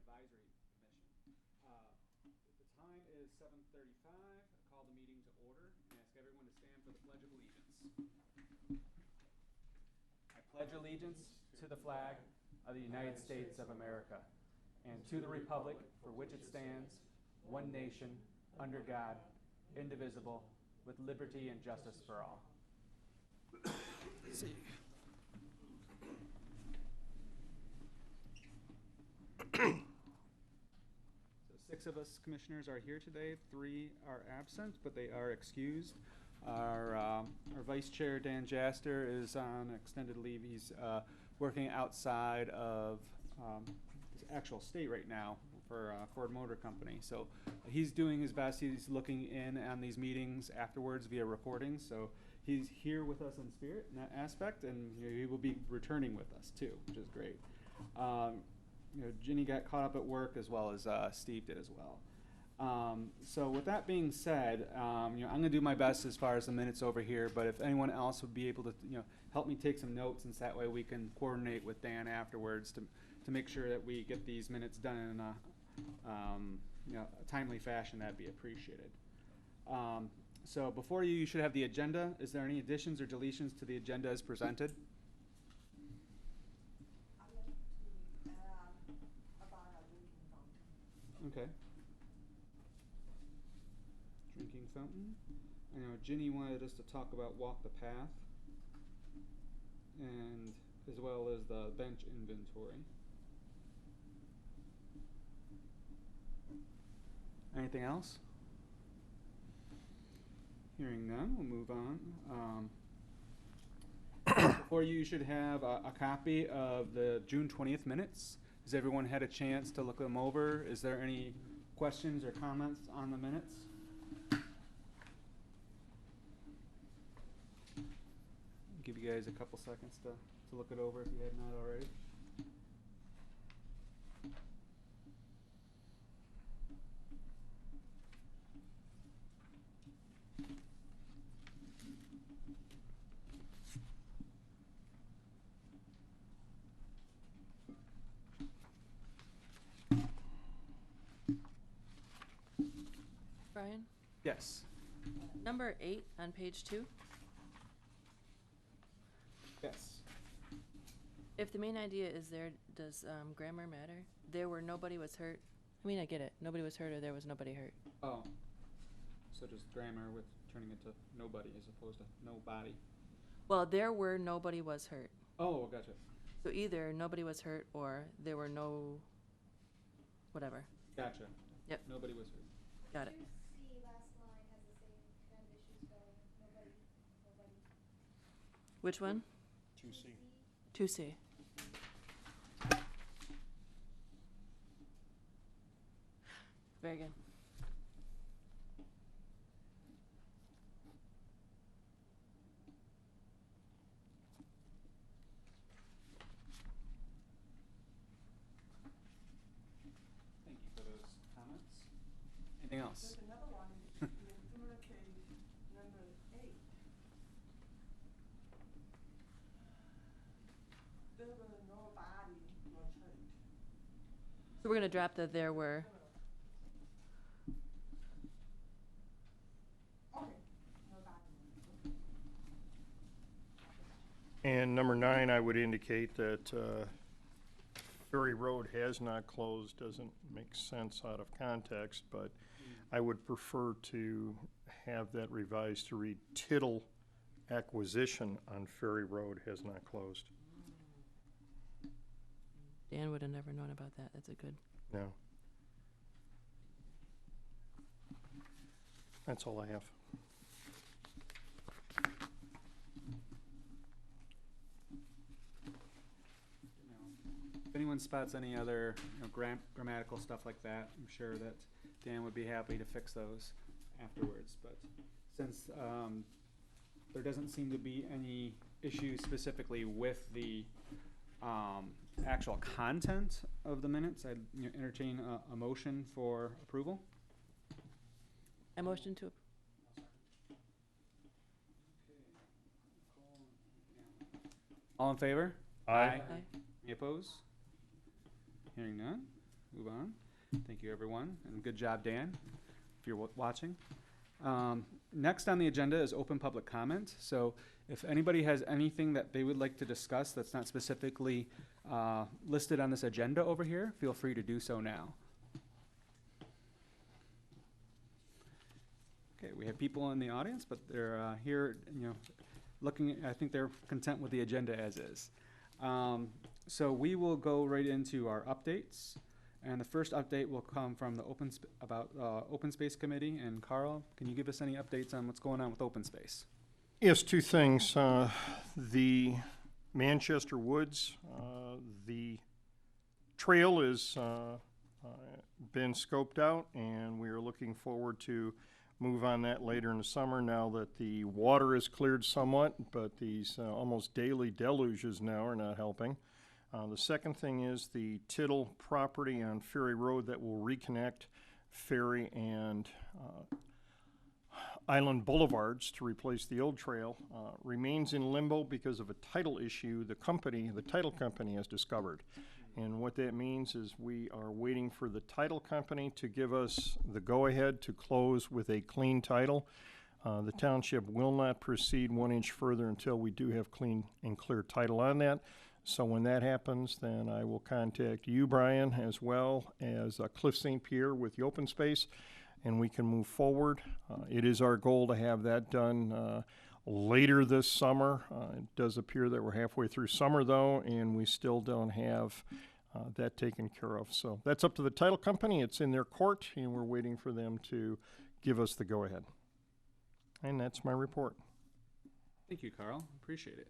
Advisory Commission. The time is 7:35. I call the meeting to order and ask everyone to stand for the Pledge of Allegiance. I pledge allegiance to the flag of the United States of America and to the republic for which it stands, one nation, under God, indivisible, with liberty and justice for all. Let's see. So 6 of us commissioners are here today. 3 are absent, but they are excused. Our vice chair, Dan Jaster, is on extended leave. He's working outside of his actual state right now for Ford Motor Company. So he's doing his best. He's looking in on these meetings afterwards via recording. So he's here with us in spirit in that aspect, and he will be returning with us too, which is great. Ginny got caught up at work as well as Steve did as well. So with that being said, I'm going to do my best as far as the minutes over here, but if anyone else would be able to, help me take some notes, and so that way we can coordinate with Dan afterwards to make sure that we get these minutes done in a timely fashion, that'd be appreciated. So before you should have the agenda. Is there any additions or deletions to the agenda as presented? Okay. Drinking fountain. I know Ginny wanted us to talk about walk the path, and as well as the bench inventory. Anything else? Hearing none, we'll move on. Before you should have a copy of the June 20th minutes. Has everyone had a chance to look them over? Is there any questions or comments on the minutes? I'll give you guys a couple seconds to look it over if you had not already. Brian? Yes. Number 8 on page 2. Yes. If the main idea is there, does grammar matter? There where nobody was hurt. I mean, I get it. Nobody was hurt or there was nobody hurt. Oh. So just grammar with turning it to nobody as opposed to nobody. Well, there were nobody was hurt. Oh, gotcha. So either nobody was hurt or there were no whatever. Gotcha. Yep. Nobody was hurt. Got it. 2C last line has the same kind of issues going. Nobody. Which one? 2C. 2C. Very good. Thank you for those comments. Anything else? There's another one in similar case, number 8. There were nobody was hurt. So we're going to drop the there were. Okay, nobody. Okay. And number 9, I would indicate that Ferry Road has not closed. Doesn't make sense out of context, but I would prefer to have that revised to read Tittle acquisition on Ferry Road has not closed. Dan would have never known about that. That's a good. No. That's all I have. If anyone spots any other grammatical stuff like that, I'm sure that Dan would be happy to fix those afterwards. But since there doesn't seem to be any issues specifically with the actual content of the minutes, I'd entertain a motion for approval. I motion to. All in favor? Aye. Aye. Any opposed? Hearing none. move on. Thank you, everyone, and good job, Dan, if you're watching. Next on the agenda is open public comment. So if anybody has anything that they would like to discuss that's not specifically listed on this agenda over here, feel free to do so now. Okay, we have people in the audience, but they're here, looking, I think they're content with the agenda as is. So we will go right into our updates. And the first update will come from the Open Space Committee. And Carl, can you give us any updates on what's going on with open space? Yes, two things. The Manchester Woods, the trail has been scoped out, and we are looking forward to move on that later in the summer now that the water is cleared somewhat, but these almost daily deluges now are not helping. The second thing is the Tittle property on Ferry Road that will reconnect Ferry and Island Boulevards to replace the old trail remains in limbo because of a title issue the title company has discovered. And what that means is we are waiting for the title company to give us the go-ahead to close with a clean title. The township will not proceed 1 inch further until we do have clean and clear title on that. So when that happens, then I will contact you, Brian, as well as Cliff St. Pierre with the open space, and we can move forward. It is our goal to have that done later this summer. It does appear that we're halfway through summer, though, and we still don't have that taken care of. So that's up to the title company. It's in their court, and we're waiting for them to give us the go-ahead. And that's my report. Thank you, Carl. Appreciate it.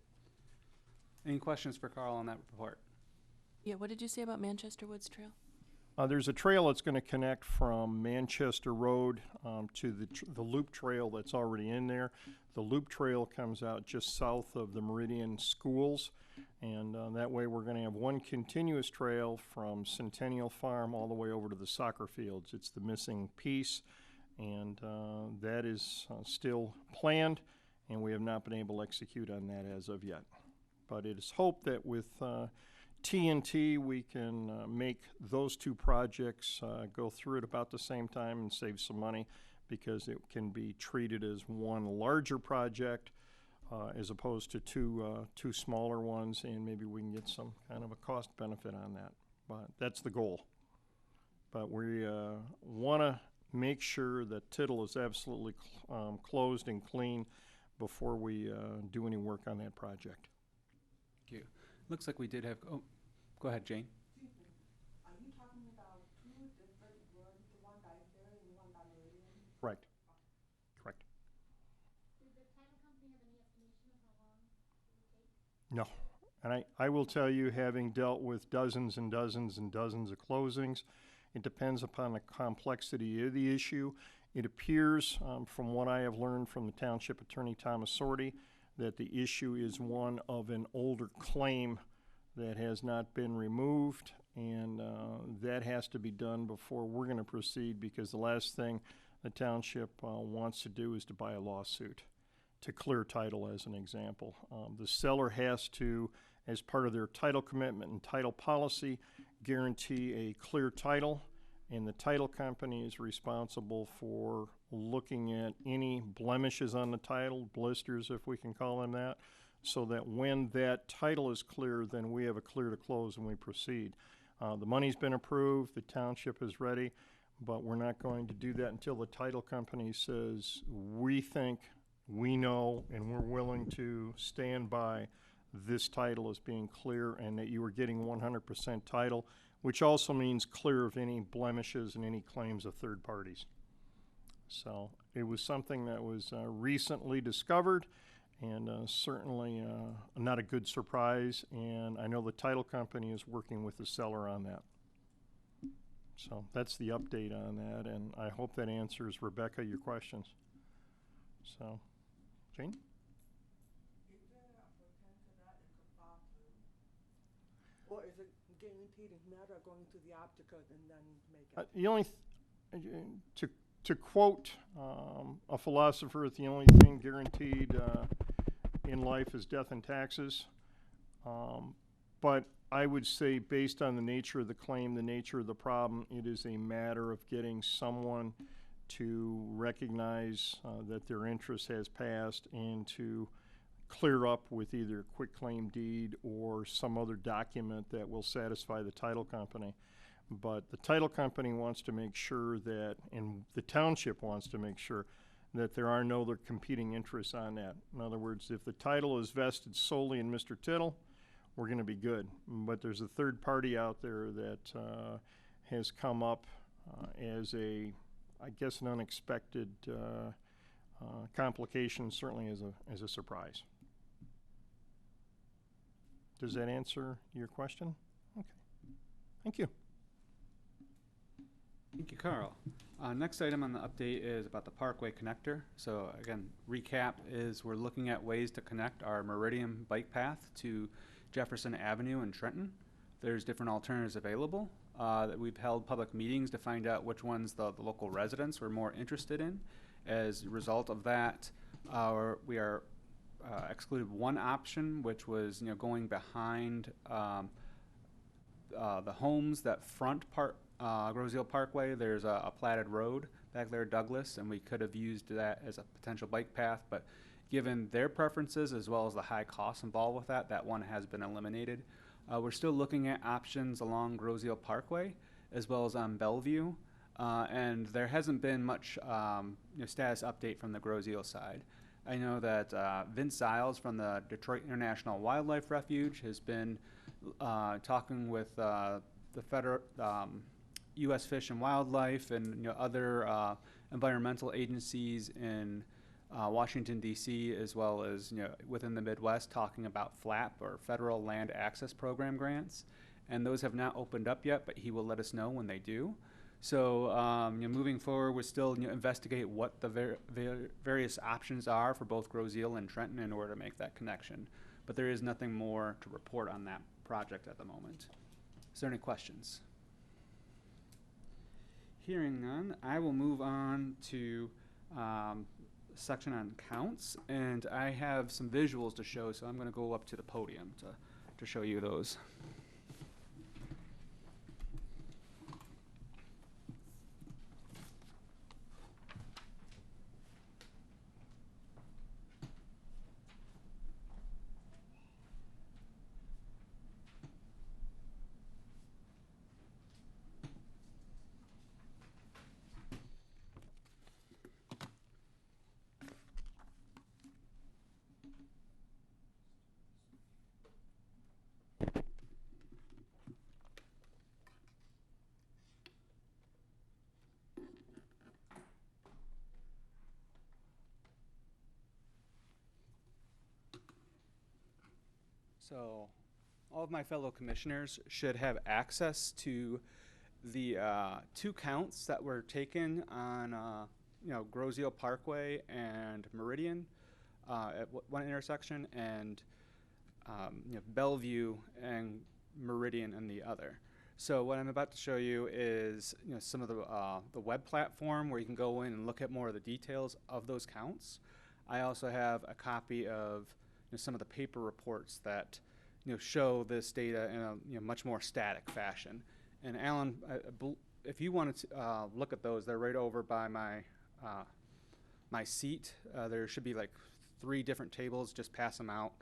Any questions for Carl on that report? Yeah, what did you say about Manchester Woods Trail? There's a trail that's going to connect from Manchester Road to the loop trail that's already in there. The loop trail comes out just south of the Meridian schools, and that way we're going to have one continuous trail from Centennial Farm all the way over to the soccer fields. It's the missing piece, and that is still planned, and we have not been able to execute on that as of yet. But it is hoped that with TNT we can make those two projects go through at about the same time and save some money, because it can be treated as one larger project as opposed to two smaller ones, and maybe we can get some kind of a cost benefit on that. But that's the goal. But we want to make sure that Tittle is absolutely closed and clean before we do any work on that project. Thank you. Looks like we did have, go ahead, Jane. Excuse me, are you talking about two different roads, the one by Ferry and the one by Meridian? Correct. Correct. Did the title company have any estimation of how long it would take? No. And I will tell you, having dealt with dozens and dozens and dozens of closings, it depends upon the complexity of the issue. It appears, from what I have learned from the Township Attorney Thomas Sorty, that the issue is one of an older claim that has not been removed, and that has to be done before we're going to proceed, because the last thing the township wants to do is to buy a lawsuit to clear title, as an example. The seller has to, as part of their title commitment and title policy, guarantee a clear title, and the title company is responsible for looking at any blemishes on the title, blisters if we can call them that, so that when that title is clear, then we have a clear to close and we proceed. The money's been approved, the township is ready, but we're not going to do that until the title company says, we think, we know, and we're willing to stand by this title as being clear, and that you are getting 100% title, which also means clear of any blemishes and any claims of third parties. So it was something that was recently discovered, and certainly not a good surprise, and I know the title company is working with the seller on that. So that's the update on that, and I hope that answers, Rebecca, your questions. So, Jane? Is there a potential that it could fall through? Or is it guaranteed it's matter of going to the optical and then make it? The only, to quote a philosopher, the only thing guaranteed in life is death and taxes. But I would say, based on the nature of the claim, the nature of the problem, it is a matter of getting someone to recognize that their interest has passed and to clear up with either a quitclaim deed or some other document that will satisfy the title company. But the title company wants to make sure that, and the township wants to make sure, that there are no other competing interests on that. In other words, if the title is vested solely in Mr. Tittle, we're going to be good. But there's a third party out there that has come up as a, I guess, an unexpected complication, certainly as a surprise. Does that answer your question? Okay. Thank you. Thank you, Carl. Next item on the update is about the Parkway Connector. So again, recap is we're looking at ways to connect our Meridian bike path to Jefferson Avenue in Trenton. There's different alternatives available that we've held public meetings to find out which ones the local residents were more interested in. As a result of that, we are excluded one option, which was going behind the homes that front Groseal Parkway. There's a platted road back there, Douglas, and we could have used that as a potential bike path, but given their preferences as well as the high costs involved with that one has been eliminated. We're still looking at options along Groseal Parkway as well as on Bellevue, and there hasn't been much status update from the Groseal side. I know that Vince Ziles from the Detroit International Wildlife Refuge has been talking with the federal U.S. Fish and Wildlife and other environmental agencies in Washington, D.C., as well as within the Midwest, talking about FLAP, or Federal Land Access Program grants. And those have not opened up yet, but he will let us know when they do. So moving forward, we're still investigate what the various options are for both Groseal and Trenton in order to make that connection. But there is nothing more to report on that project at the moment. Is there any questions? Hearing none, I will move on to section on counts, and I have some visuals to show, so I'm going to go up to the podium to show you those. So all of my fellow commissioners should have access to the 2 counts that were taken on Groseal Parkway and Meridian at one intersection, and Bellevue and Meridian in the other. So what I'm about to show you is some of the web platform where you can go in and look at more of the details of those counts. I also have a copy of some of the paper reports that show this data in a much more static fashion. And Alan, if you wanted to look at those, they're right over by my my seat. There should be like 3 different tables. Just pass them out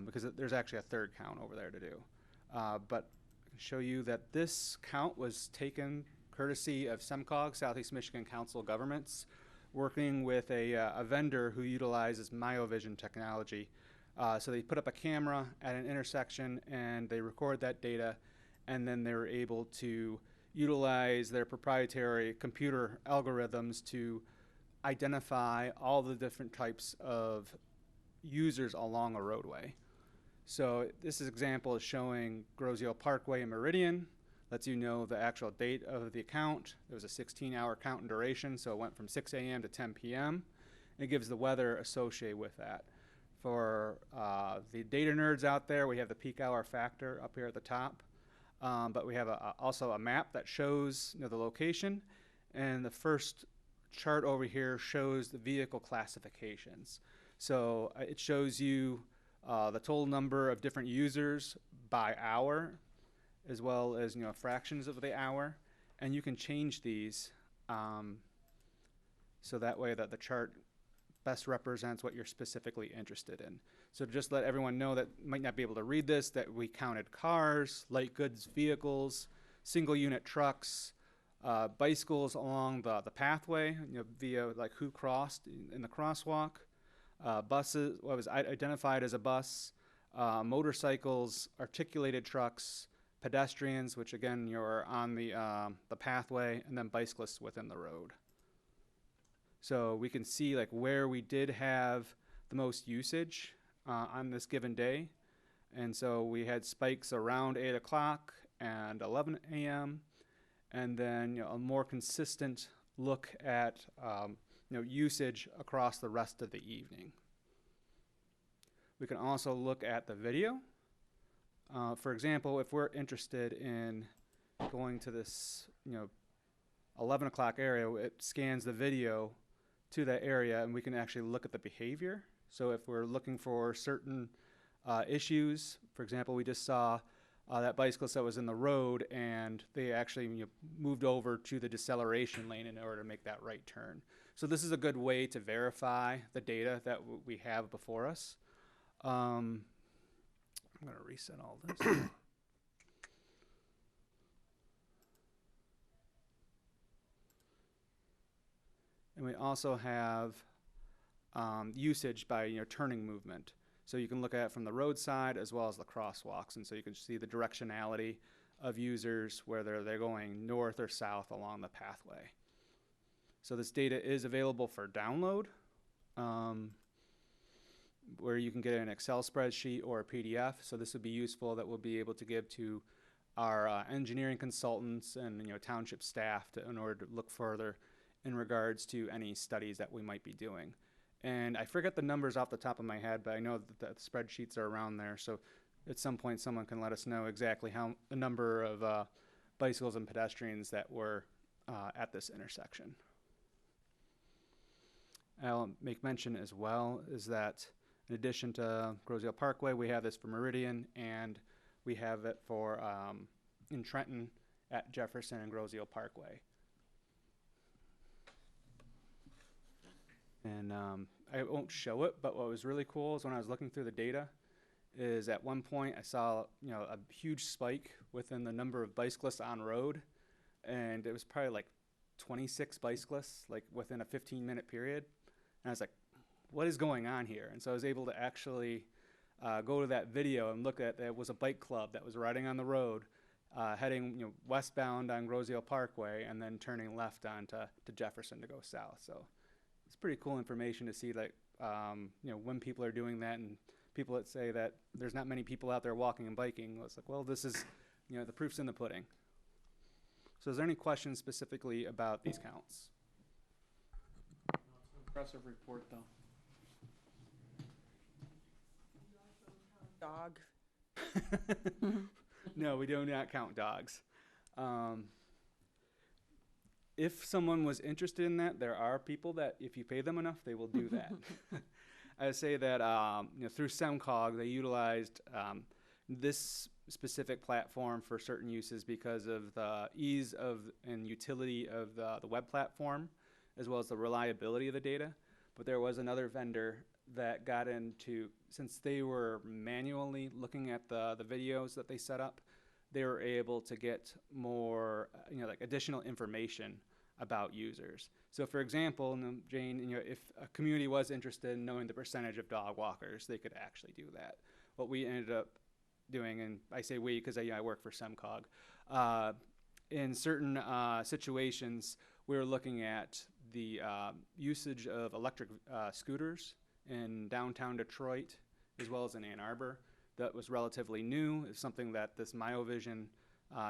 because there's actually a third count over there to do. But I can show you that this count was taken courtesy of SEMCOG, Southeast Michigan Council of Governments, working with a vendor who utilizes MyoVision technology. So they put up a camera at an intersection and they record that data, and then they were able to utilize their proprietary computer algorithms to identify all the different types of users along a roadway. So this example is showing Groseal Parkway and Meridian. Lets you know the actual date of the account. There was a 16-hour count in duration, so it went from 6 a.m. to 10 p.m. It gives the weather associated with that. For the data nerds out there, we have the peak hour factor up here at the top. But we have also a map that shows the location. And the first chart over here shows the vehicle classifications. So it shows you the total number of different users by hour, as well as fractions of the hour, and you can change these so that way that the chart best represents what you're specifically interested in. So just let everyone know that might not be able to read this, that we counted cars, light goods vehicles, single unit trucks, bicycles along the pathway, via like who crossed in the crosswalk, buses, what was identified as a bus, motorcycles, articulated trucks, pedestrians, which again you're on the pathway, and then bicyclists within the road. So we can see like where we did have the most usage on this given day, and so we had spikes around 8 o'clock and 11 a.m. and then a more consistent look at usage across the rest of the evening. We can also look at the video. For example, if we're interested in going to this 11 o'clock area, it scans the video to that area, and we can actually look at the behavior. So if we're looking for certain issues, for example, we just saw that bicyclist that was in the road, and they actually moved over to the deceleration lane in order to make that right turn. So this is a good way to verify the data that we have before us. I'm going to reset all this. And we also have usage by turning movement. So you can look at it from the roadside as well as the crosswalks, and so you can see the directionality of users, whether they're going north or south along the pathway. So this data is available for download, where you can get an Excel spreadsheet or a PDF. So this would be useful, that we'll be able to give to our engineering consultants and township staff in order to look further in regards to any studies that we might be doing. And I forget the numbers off the top of my head, but I know that the spreadsheets are around there. So at some point, someone can let us know exactly how the number of bicycles and pedestrians that were at this intersection. I'll make mention as well is that in addition to Groseal Parkway, we have this for Meridian, and we have it for in Trenton at Jefferson and Groseal Parkway. And I won't show it, but what was really cool is when I was looking through the data is at one point I saw a huge spike within the number of bicyclists on road, and it was probably like 26 bicyclists like within a 15-minute period. And I was like, what is going on here? And so I was able to actually go to that video and look at, it was a bike club that was riding on the road, heading westbound on Groseal Parkway and then turning left onto Jefferson to go south. So it's pretty cool information to see that when people are doing that, and people that say that there's not many people out there walking and biking. It's like, well, this is the proof's in the pudding. So is there any questions specifically about these counts? Impressive report, though. Dog. No, we do not count dogs. If someone was interested in that, there are people that if you pay them enough, they will do that. I would say that through SEMCOG, they utilized this specific platform for certain uses because of the ease of and utility of the web platform, as well as the reliability of the data. But there was another vendor that got into, since they were manually looking at the videos that they set up, they were able to get more, like additional information about users. So for example, Jane, if a community was interested in knowing the percentage of dog walkers, they could actually do that. What we ended up doing, and I say we because I work for SEMCOG, in certain situations, we were looking at the usage of electric scooters in downtown Detroit, as well as in Ann Arbor. That was relatively new. It's something that this MyoVision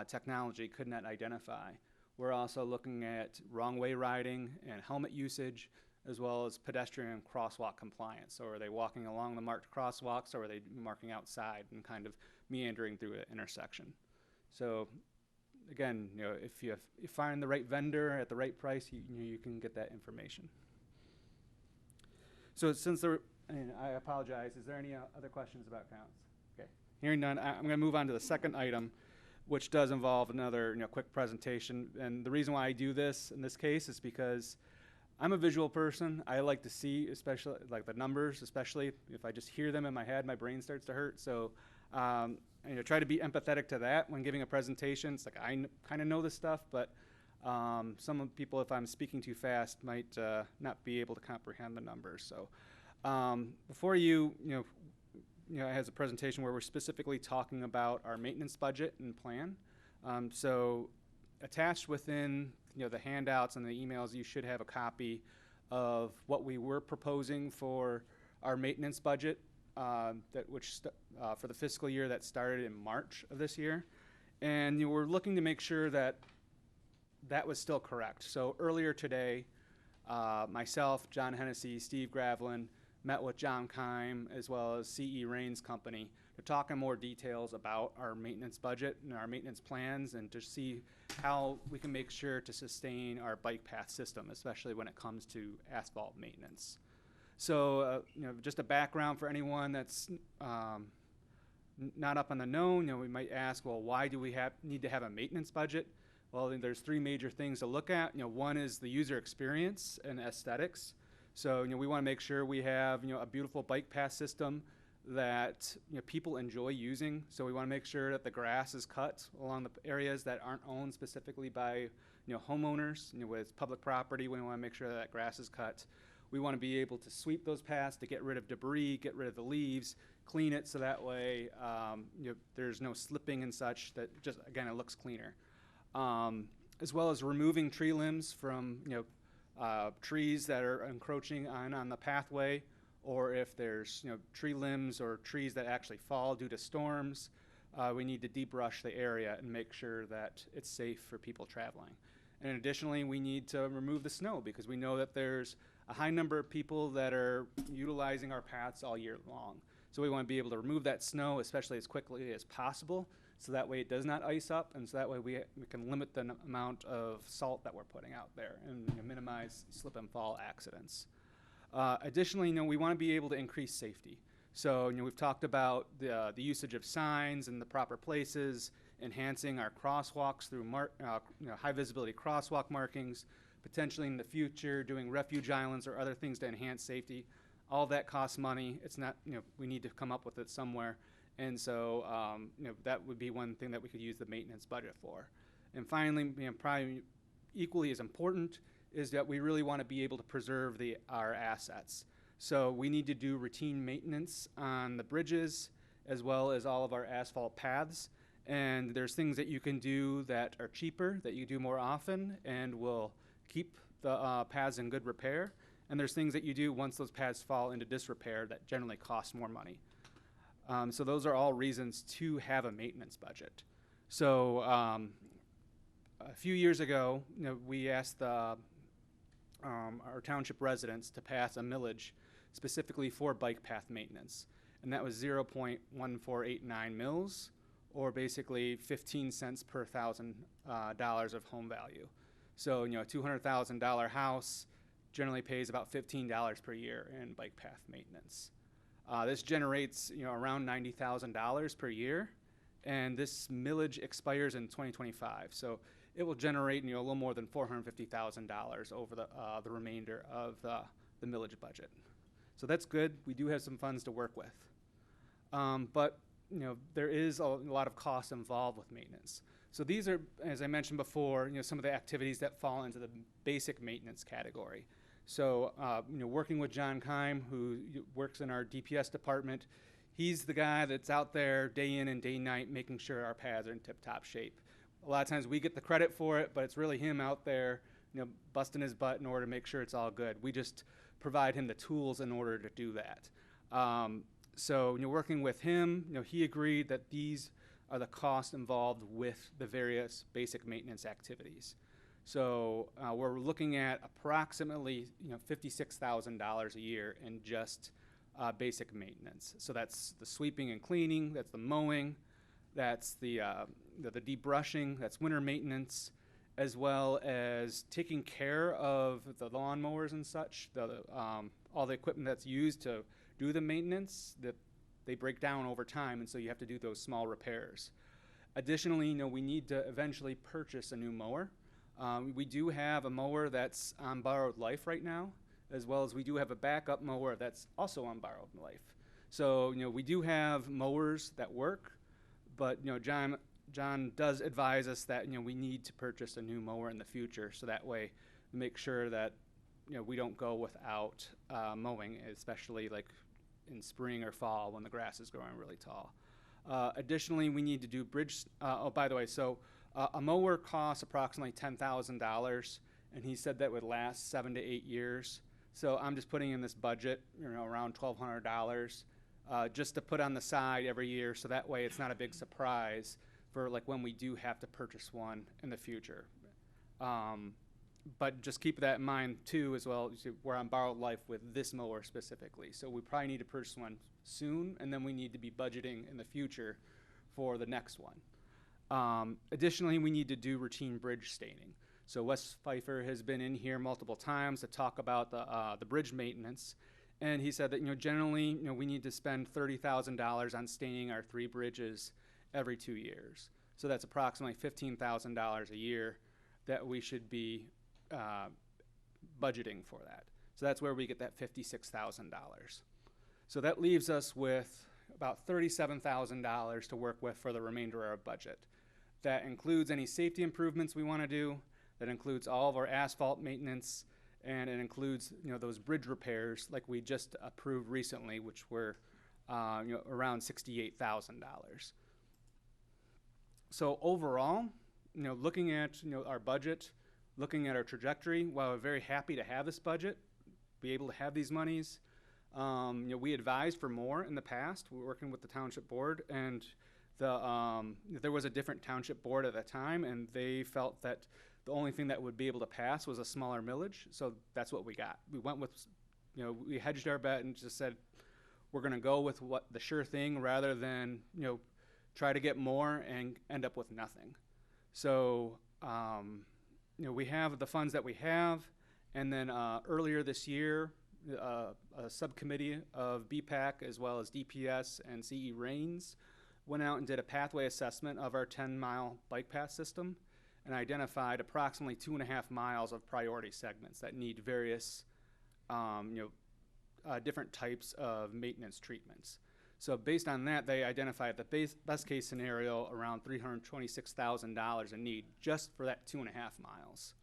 technology could not identify. We're also looking at wrong way riding and helmet usage, as well as pedestrian crosswalk compliance. So are they walking along the marked crosswalks, or are they marking outside and kind of meandering through an intersection? So again, if you find the right vendor at the right price, you can get that information. So since And I apologize. Is there any other questions about counts? Okay. Hearing none, I'm going to move on to the second item, which does involve another quick presentation. And the reason why I do this in this case is because I'm a visual person. I like to see, especially like the numbers, especially if I just hear them in my head, my brain starts to hurt. So try to be empathetic to that when giving a presentation. It's like I kind of know this stuff, but some people, if I'm speaking too fast, might not be able to comprehend the numbers. So before it has a presentation where we're specifically talking about our maintenance budget and plan. So attached within the handouts and the emails, you should have a copy of what we were proposing for our maintenance budget for the fiscal year that started in March of this year. And we're looking to make sure that that was still correct. So earlier today, myself, John Hennessy, Steve Gravelin, met with John Kime as well as C.E. Rain's company to talk in more details about our maintenance budget and our maintenance plans and to see how we can make sure to sustain our bike path system, especially when it comes to asphalt maintenance. So, just a background for anyone that's not up on the known, we might ask, well, why do we need to have a maintenance budget? Well, there's three major things to look at. One is the user experience and aesthetics. So, we want to make sure we have, a beautiful bike path system that, people enjoy using. So we want to make sure that the grass is cut along the areas that aren't owned specifically by, homeowners. With public property, we want to make sure that grass is cut. We want to be able to sweep those paths to get rid of debris, get rid of the leaves, clean it so that way, there's no slipping and such, that just, again, it looks cleaner. As well as removing tree limbs from, trees that are encroaching on the pathway, or if there's tree limbs or trees that actually fall due to storms, we need to debrush the area and make sure that it's safe for people traveling. And additionally, we need to remove the snow because we know that there's a high number of people that are utilizing our paths all year long. So we want to be able to remove that snow, especially as quickly as possible, so that way it does not ice up, and so that way we can limit the amount of salt that we're putting out there and minimize slip and fall accidents. Additionally, we want to be able to increase safety. So, we've talked about the usage of signs in the proper places, enhancing our crosswalks through high visibility crosswalk markings, potentially in the future doing refuge islands or other things to enhance safety. All that costs money. It's not, we need to come up with it somewhere. And so, that would be one thing that we could use the maintenance budget for. And finally, probably equally as important is that we really want to be able to preserve our assets. So we need to do routine maintenance on the bridges as well as all of our asphalt paths. And there's things that you can do that are cheaper, that you do more often, and will keep the paths in good repair. And there's things that you do once those paths fall into disrepair that generally cost more money. So those are all reasons to have a maintenance budget. So a few years ago, we asked our township residents to pass a millage specifically for bike path maintenance. And that was 0.1489 mils, or basically 15 cents per $1,000 of home value. So, a $200,000 house generally pays about $15 per year in bike path maintenance. This generates, around $90,000 per year, and this millage expires in 2025. So it will generate, a little more than $450,000 over the remainder of the millage budget. So that's good. We do have some funds to work with. But there is a lot of costs involved with maintenance. So these are, as I mentioned before, some of the activities that fall into the basic maintenance category. So, working with John Kime, who works in our DPS department, he's the guy that's out there day in and day night making sure our paths are in tip-top shape. A lot of times we get the credit for it, but it's really him out there, busting his butt in order to make sure it's all good. We just provide him the tools in order to do that. So, working with him, he agreed that these are the costs involved with the various basic maintenance activities. So we're looking at approximately $56,000 a year in just basic maintenance. So that's the sweeping and cleaning, that's the mowing, that's the debrushing, that's winter maintenance, as well as taking care of the lawnmowers and such, all the equipment that's used to do the maintenance, that they break down over time, and so you have to do those small repairs. Additionally, we need to eventually purchase a new mower. We do have a mower that's on borrowed life right now, as well as we do have a backup mower that's also on borrowed life. So, we do have mowers that work, but, John does advise us that, we need to purchase a new mower in the future, so that way we make sure that, we don't go without mowing, especially like in spring or fall when the grass is growing really tall. Additionally, we need to do bridge, by the way, so a mower costs approximately $10,000, and he said that would last 7 to 8 years. So I'm just putting in this budget, around $1,200, just to put on the side every year, so that way it's not a big surprise for like when we do have to purchase one in the future. But just keep that in mind too, as well. We're on borrowed life with this mower specifically, so we probably need to purchase one soon, and then we need to be budgeting in the future for the next one. Additionally, we need to do routine bridge staining. So Wes Pfeiffer has been in here multiple times to talk about the bridge maintenance, and he said that generally we need to spend $30,000 on staining our 3 bridges every 2 years. So that's approximately $15,000 a year that we should be budgeting for that. So that's where we get that $56,000. So that leaves us with about $37,000 to work with for the remainder of our budget. That includes any safety improvements we want to do. That includes all of our asphalt maintenance, and it includes those bridge repairs like we just approved recently, which were around $68,000. So overall, looking at our budget, looking at our trajectory, while we're very happy to have this budget, be able to have these monies, we advised for more in the past. We're working with the township board, and there was a different township board at that time, and they felt that the only thing that would be able to pass was a smaller millage. So that's what we got. We went with, we hedged our bet and just said we're going to go with what the sure thing rather than try to get more and end up with nothing. So we have the funds that we have, and then earlier this year, a subcommittee of BPAC as well as DPS and CE Rains went out and did a pathway assessment of our 10-mile bike path system and identified approximately 2.5 miles of priority segments that need various different types of maintenance treatments. So based on that, they identified the best case scenario around $326,000 in need just for that 2.5 miles.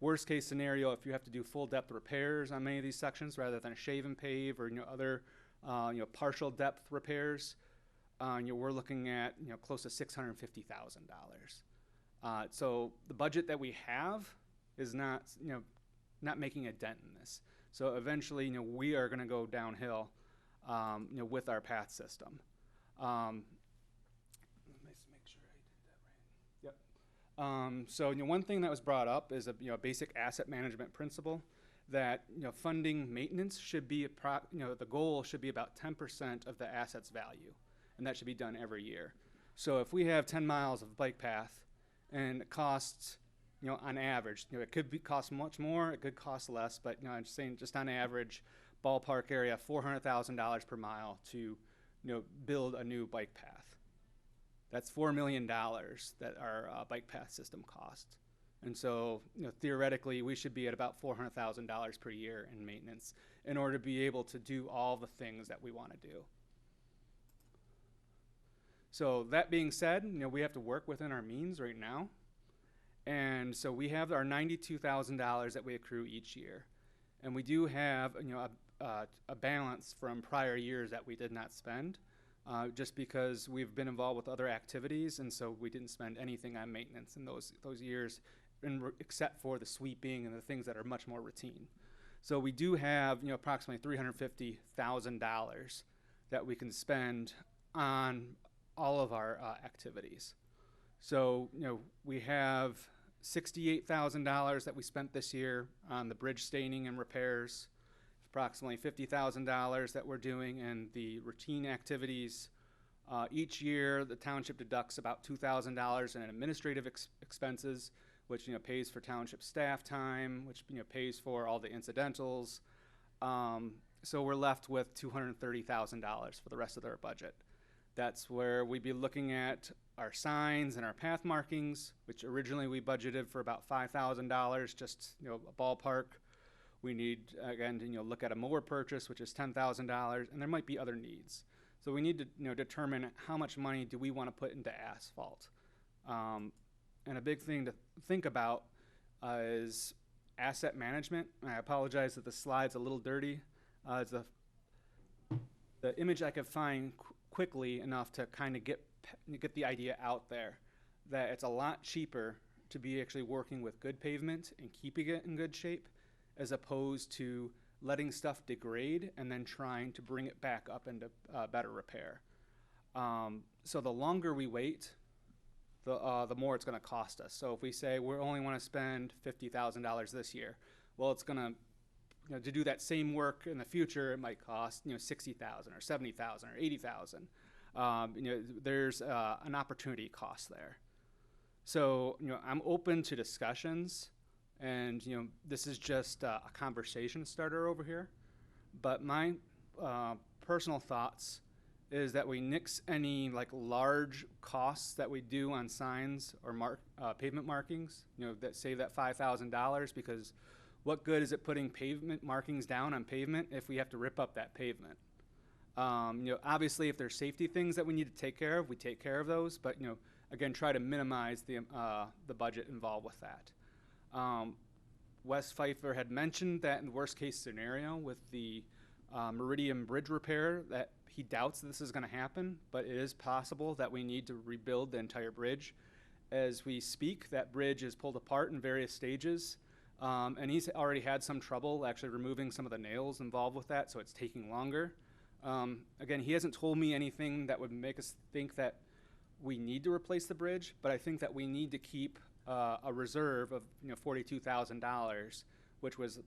Worst case scenario, if you have to do full depth repairs on many of these sections rather than a shave and pave or other partial depth repairs, we're looking at close to $650,000. So the budget that we have is not making a dent in this. So eventually, we are going to go downhill, with our path system. Let me make sure I did that right. Yep. So one thing that was brought up is a basic asset management principle that funding maintenance should be the goal should be about 10% of the asset's value, and that should be done every year. So if we have 10 miles of bike path and it costs on average, it could cost much more, it could cost less, but I'm just saying just on average, ballpark area, $400,000 per mile to build a new bike path. That's $4 million that our bike path system costs. And so theoretically, we should be at about $400,000 per year in maintenance in order to be able to do all the things that we want to do. So that being said, we have to work within our means right now. And so we have our $92,000 that we accrue each year. And we do have a balance from prior years that we did not spend, just because we've been involved with other activities, and so we didn't spend anything on maintenance in those years, except for the sweeping and the things that are much more routine. So we do have approximately $350,000 that we can spend on all of our activities. So we have $68,000 that we spent this year on the bridge staining and repairs, approximately $50,000 that we're doing in the routine activities. Each year, the township deducts about $2,000 in administrative expenses, which pays for township staff time, which pays for all the incidentals. So we're left with $230,000 for the rest of their budget. That's where we'd be looking at our signs and our path markings, which originally we budgeted for about $5,000, just, you know, a ballpark. We need, again, to, you know, look at a mower purchase, which is $10,000, and there might be other needs. So we need to, you know, determine how much money do we want to put into asphalt. And a big thing to think about is asset management. I apologize that the slide's a little dirty. It's the image I could find quickly enough to kind of get the idea out there that it's a lot cheaper to be actually working with good pavement and keeping it in good shape as opposed to letting stuff degrade and then trying to bring it back up into better repair. So the longer we wait, the more it's going to cost us. So if we say we only want to spend $50,000 this year, well, it's going to, you know, to do that same work in the future, it might cost, you know, $60,000 or $70,000 or $80,000. You know, there's an opportunity cost there. So, you know, I'm open to discussions, and, you know, this is just a conversation starter over here. But my personal thoughts is that we nix any like large costs that we do on signs or pavement markings, you know, that save that $5,000, because what good is it putting pavement markings down on pavement if we have to rip up that pavement? You know, obviously if there's safety things that we need to take care of, we take care of those, but, you know, again, try to minimize the budget involved with that. Wes Pfeiffer had mentioned that in the worst case scenario with the Meridian Bridge repair, that he doubts this is going to happen, but it is possible that we need to rebuild the entire bridge. As we speak, that bridge is pulled apart in various stages, and he's already had some trouble actually removing some of the nails involved with that, so it's taking longer. Again, he hasn't told me anything that would make us think that we need to replace the bridge, but I think that we need to keep a reserve of, you know, $42,000, which was,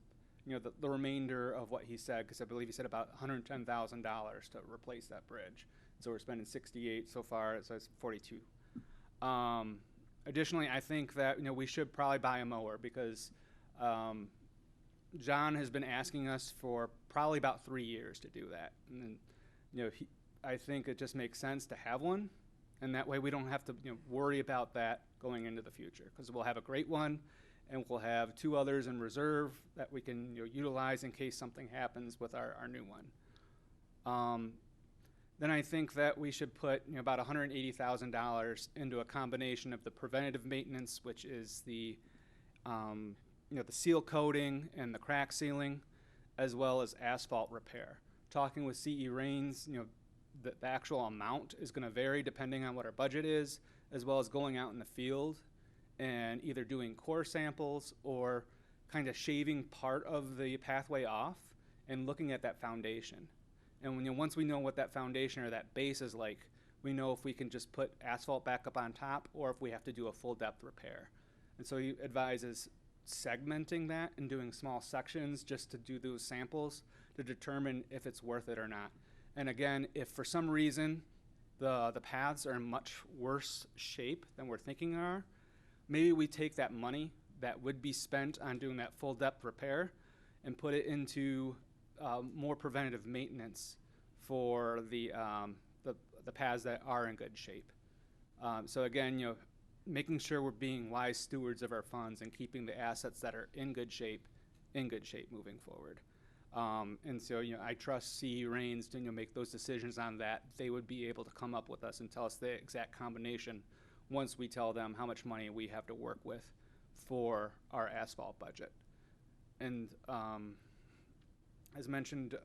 you know, the remainder of what he said, because I believe he said about $110,000 to replace that bridge. So we're spending 68 so far, so it's 42. Additionally, I think that, you know, we should probably buy a mower, because John has been asking us for probably about 3 years to do that. And then, you know, I think it just makes sense to have one, and that way we don't have to, you know, worry about that going into the future, because we'll have a great one, and we'll have 2 others in reserve that we can, you know, utilize in case something happens with our new one. Then I think that we should put, you know, about $180,000 into a combination of the preventative maintenance, which is the, you know, the seal coating and the crack sealing, as well as asphalt repair. Talking with CE Rains, you know, the actual amount is going to vary depending on what our budget is, as well as going out in the field and either doing core samples or kind of shaving part of the pathway off and looking at that foundation. And when, you know, once we know what that foundation or that base is like, we know if we can just put asphalt back up on top or if we have to do a full depth repair. And so he advises segmenting that and doing small sections just to do those samples to determine if it's worth it or not. And again, if for some reason the paths are in much worse shape than we're thinking they are, maybe we take that money that would be spent on doing that full depth repair and put it into more preventative maintenance for the paths that are in good shape. So again, you know, making sure we're being wise stewards of our funds and keeping the assets that are in good shape moving forward. And so, you know, I trust CE Rains to, you know, make those decisions on that. They would be able to come up with us and tell us the exact combination once we tell them how much money we have to work with for our asphalt budget. And as mentioned,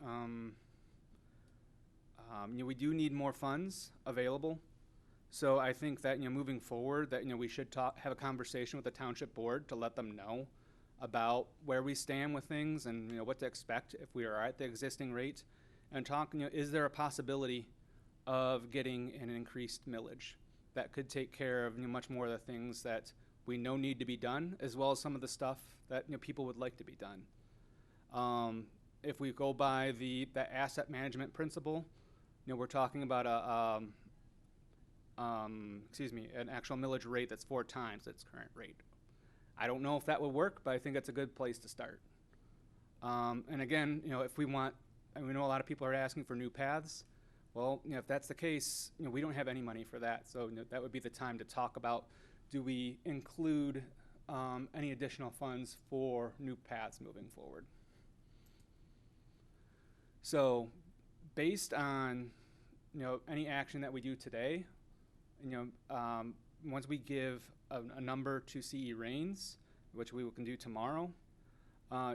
you know, we do need more funds available. So I think that, you know, moving forward, that, you know, we should have a conversation with the township board to let them know about where we stand with things and, you know, what to expect if we are at the existing rate, and talk, you know, is there a possibility of getting an increased millage that could take care of, you know, much more of the things that we know need to be done, as well as some of the stuff that, you know, people would like to be done. If we go by the asset management principle, you know, we're talking about an actual millage rate that's 4 times its current rate. I don't know if that would work, but I think that's a good place to start. And again, you know, if we want and we know a lot of people are asking for new paths. Well, if that's the case, we don't have any money for that. So that would be the time to talk about, do we include any additional funds for new paths moving forward? So based on, any action that we do today, once we give a number to CE Rains, which we can do tomorrow,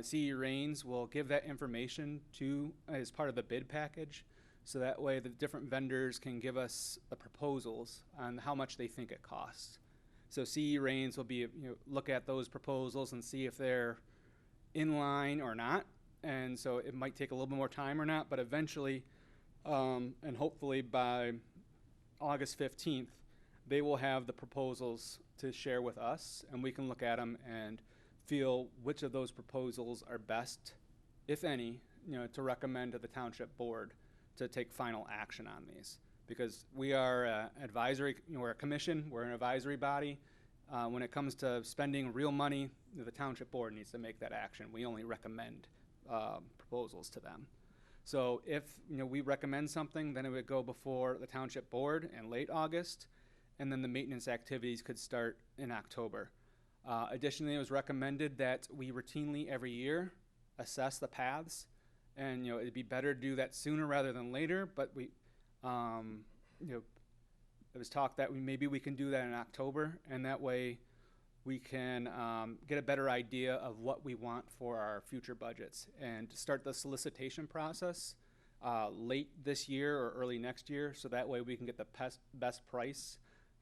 CE Rains will give that information to as part of the bid package. So that way the different vendors can give us the proposals on how much they think it costs. So CE Rains will be, look at those proposals and see if they're in line or not. And so it might take a little bit more time or not, but eventually, and hopefully by August 15th, they will have the proposals to share with us, and we can look at them and feel which of those proposals are best, if any, to recommend to the township board to take final action on these. Because we are advisory, we're a commission, we're an advisory body. When it comes to spending real money, the township board needs to make that action. We only recommend proposals to them. So if we recommend something, then it would go before the township board in late August, and then the maintenance activities could start in October. Additionally, it was recommended that we routinely every year assess the paths, and it'd be better to do that sooner rather than later. But we, it was talked that maybe we can do that in October, and that way we can get a better idea of what we want for our future budgets and start the solicitation process late this year or early next year, so that way we can get the best price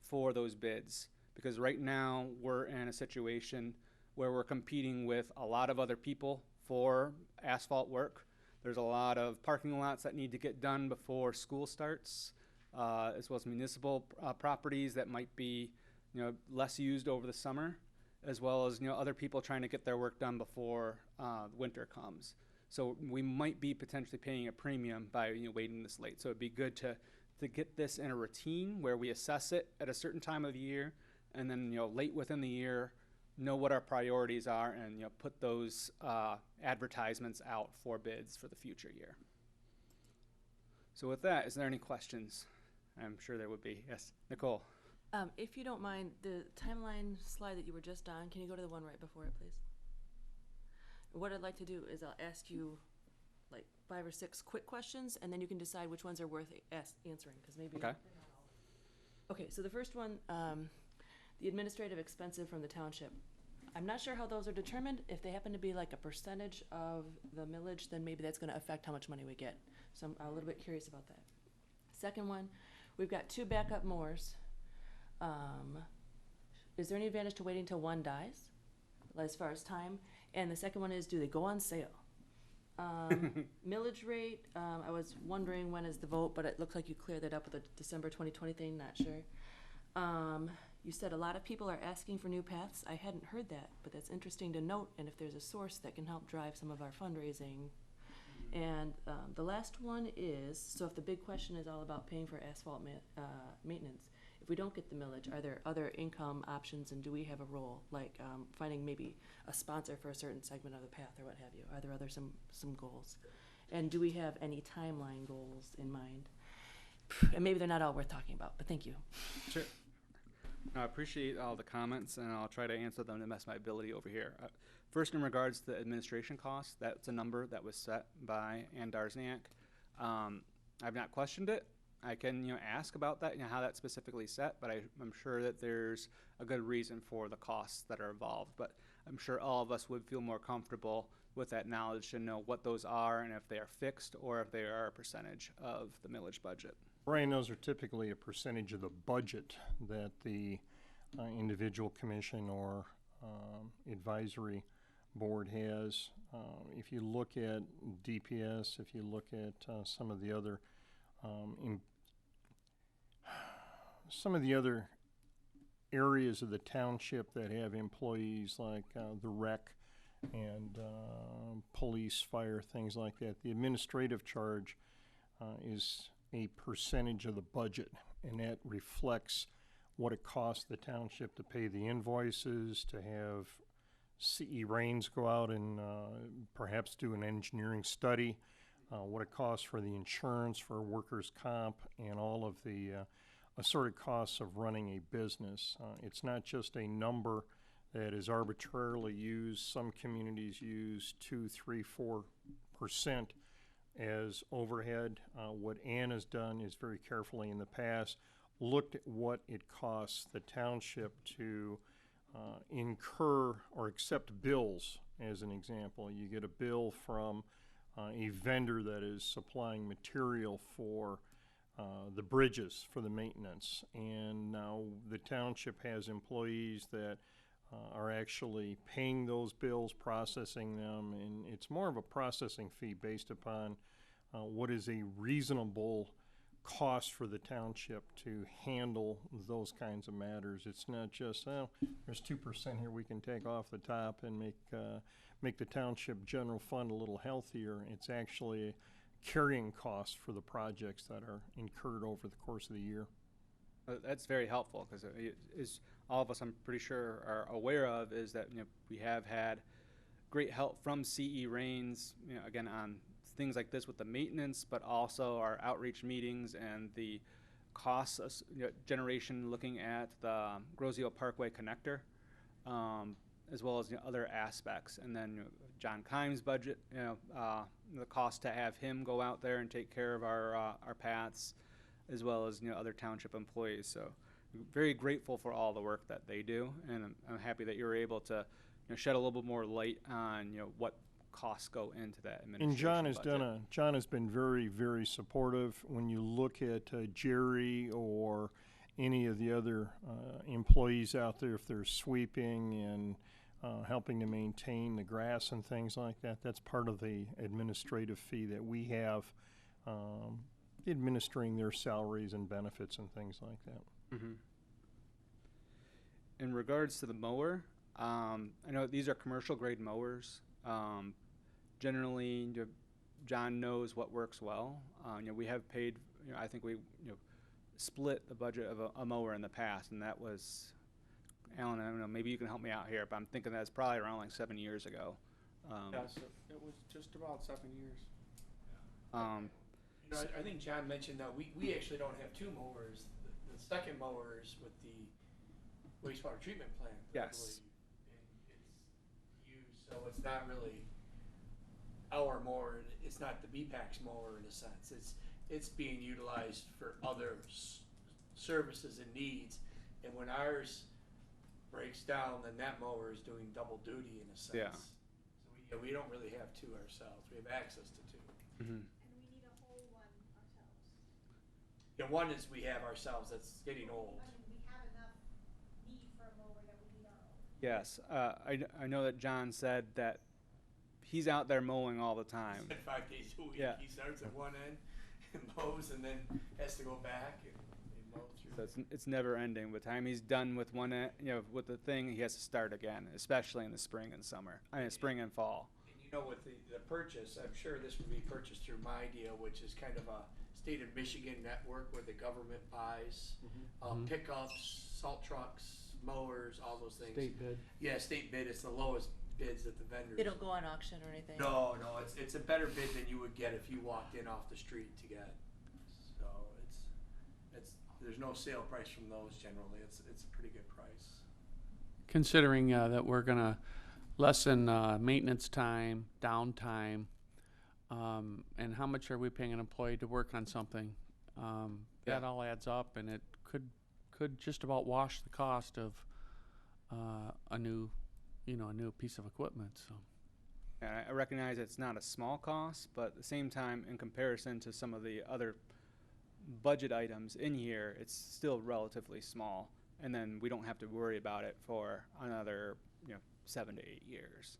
for those bids. Because right now we're in a situation where we're competing with a lot of other people for asphalt work. There's a lot of parking lots that need to get done before school starts, as well as municipal properties that might be less used over the summer, as well as other people trying to get their work done before winter comes. So we might be potentially paying a premium by waiting this late. So it'd be good to get this in a routine where we assess it at a certain time of the year, and then late within the year, know what our priorities are, and put those advertisements out for bids for the future year. So with that, is there any questions? I'm sure there would be. Yes, Nicole. If you don't mind, the timeline slide that you were just on, can you go to the one right before it, please? What I'd like to do is I'll ask you like 5 or 6 quick questions, and then you can decide which ones are worth answering, because maybe. Okay. Okay, so the first one, the administrative expenses from the township. I'm not sure how those are determined. If they happen to be like a percentage of the millage, then maybe that's going to affect how much money we get. So I'm a little bit curious about that. Second one, we've got 2 backup mowers. Is there any advantage to waiting till one dies, as far as time? And the second one is, do they go on sale? Millage rate, I was wondering when is the vote, but it looks like you cleared that up with the December 2020 thing, not sure. You said a lot of people are asking for new paths. I hadn't heard that, but that's interesting to note, and if there's a source that can help drive some of our fundraising. And the last one is, so if the big question is all about paying for asphalt maintenance, if we don't get the millage, are there other income options, and do we have a role, like finding maybe a sponsor for a certain segment of the path or what have you? Are there other some goals? And do we have any timeline goals in mind? And maybe they're not all worth talking about, but thank you. Sure. I appreciate all the comments, and I'll try to answer them to the best of my ability over here. First, in regards to the administration costs, that's a number that was set by Ann Darzniak. I've not questioned it. I can ask about that, how that's specifically set, but I'm sure that there's a good reason for the costs that are involved. But I'm sure all of us would feel more comfortable with that knowledge to know what those are and if they are fixed or if they are a percentage of the millage budget. Brian, those are typically a percentage of the budget that the individual commission or advisory board has. If you look at DPS, if you look at some of the other areas of the township that have employees like the rec and police, fire, things like that, the administrative charge is a percentage of the budget, and that reflects what it costs the township to pay the invoices, to have CE Rains go out and perhaps do an engineering study what it costs for the insurance, for workers' comp, and all of the assorted costs of running a business. It's not just a number that is arbitrarily used. Some communities use 2, 3, 4% as overhead. What Ann has done is very carefully in the past looked at what it costs the township to incur or accept bills. As an example, you get a bill from a vendor that is supplying material for the bridges for the maintenance, and now the township has employees that are actually paying those bills, processing them, and it's more of a processing fee based upon what is a reasonable cost for the township to handle those kinds of matters. It's not just, oh, there's 2% here we can take off the top and make the township general fund a little healthier. It's actually carrying costs for the projects that are incurred over the course of the year. That's very helpful, because is all of us, I'm pretty sure, are aware of is that we have had great help from CE Rains, again on things like this with the maintenance, but also our outreach meetings and the costs generation looking at the Grosio Parkway Connector, as well as other aspects. And then John Kime's budget, the cost to have him go out there and take care of our paths, as well as other township employees. So very grateful for all the work that they do, and I'm happy that you're able to shed a little bit more light on what costs go into that administration And John has budget. John has been very, very supportive. When you look at Jerry or any of the other employees out there, if they're sweeping and helping to maintain the grass and things like that, that's part of the administrative fee that we have, administering their salaries and benefits and things like that. Mm-hmm. In regards to the mower, I know these are commercial grade mowers. Generally, John knows what works well. We have paid, I think we split the budget of a mower in the past, and that was, Alan, I don't know, maybe you can help me out here, but I'm thinking that's probably around like 7 years ago. Yes, it was just about 7 years. I think John mentioned that we actually don't have two mowers. The second mower is with the wastewater treatment plant. I Yes. believe. And it's used, so it's not really our mower. It's not the BPAC's mower in a sense. It's being utilized for other services and needs. And when ours breaks down, then that mower is doing double duty in a sense. Yeah. So we don't really have two ourselves. We have access to two. Mm-hmm. And we need a whole one ourselves. Yeah, one is we have ourselves that's getting old. I mean, we have enough need for a mower that we need our own. Yes, I know that John said that he's out there mowing all the time. 5 days a week. Yeah. He starts at one end and mows, and then has to go back and mow through. So it's never ending. By the time he's done with one, with the thing, he has to start again, especially in the spring and summer. I mean, spring and fall. And with the purchase, I'm sure this would be purchased through My Deal, which is kind of a state of Michigan network where the government buys pickups, salt trucks, mowers, all those things. State bid. Yeah, state bid. It's the lowest bids that the vendors. They don't go on auction or anything? No, it's a better bid than you would get if you walked in off the street to get. So it's there's no sale price from those generally. It's a pretty good price. Considering that we're gonna lessen maintenance time, downtime, and how much are we paying an employee to work on something? That all adds up, and it could just about wash the cost of a new piece of equipment. So. And I recognize it's not a small cost, but at the same time, in comparison to some of the other budget items in here, it's still relatively small. And then we don't have to worry about it for another 7 to 8 years.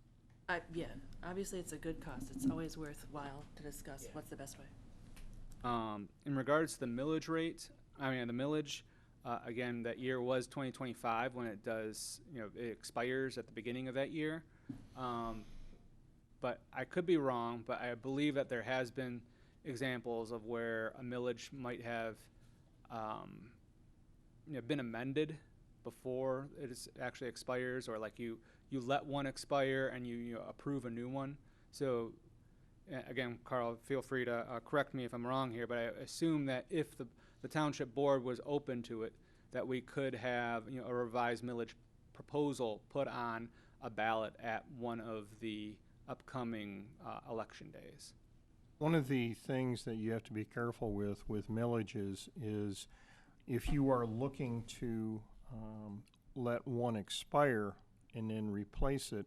Yeah, obviously it's a good cost. It's always worthwhile to discuss Yeah. what's the best way. In regards to the millage rate, the millage, again, that year was 2025 when it does, it expires at the beginning of that year. But I could be wrong, but I believe that there has been examples of where a millage might have been amended before it actually expires, or like you let one expire and you approve a new one. So again, Carl, feel free to correct me if I'm wrong here, but I assume that if the township board was open to it, that we could have, a revised millage proposal put on a ballot at one of the upcoming election days. One of the things that you have to be careful with millages is if you are looking to let one expire and then replace it,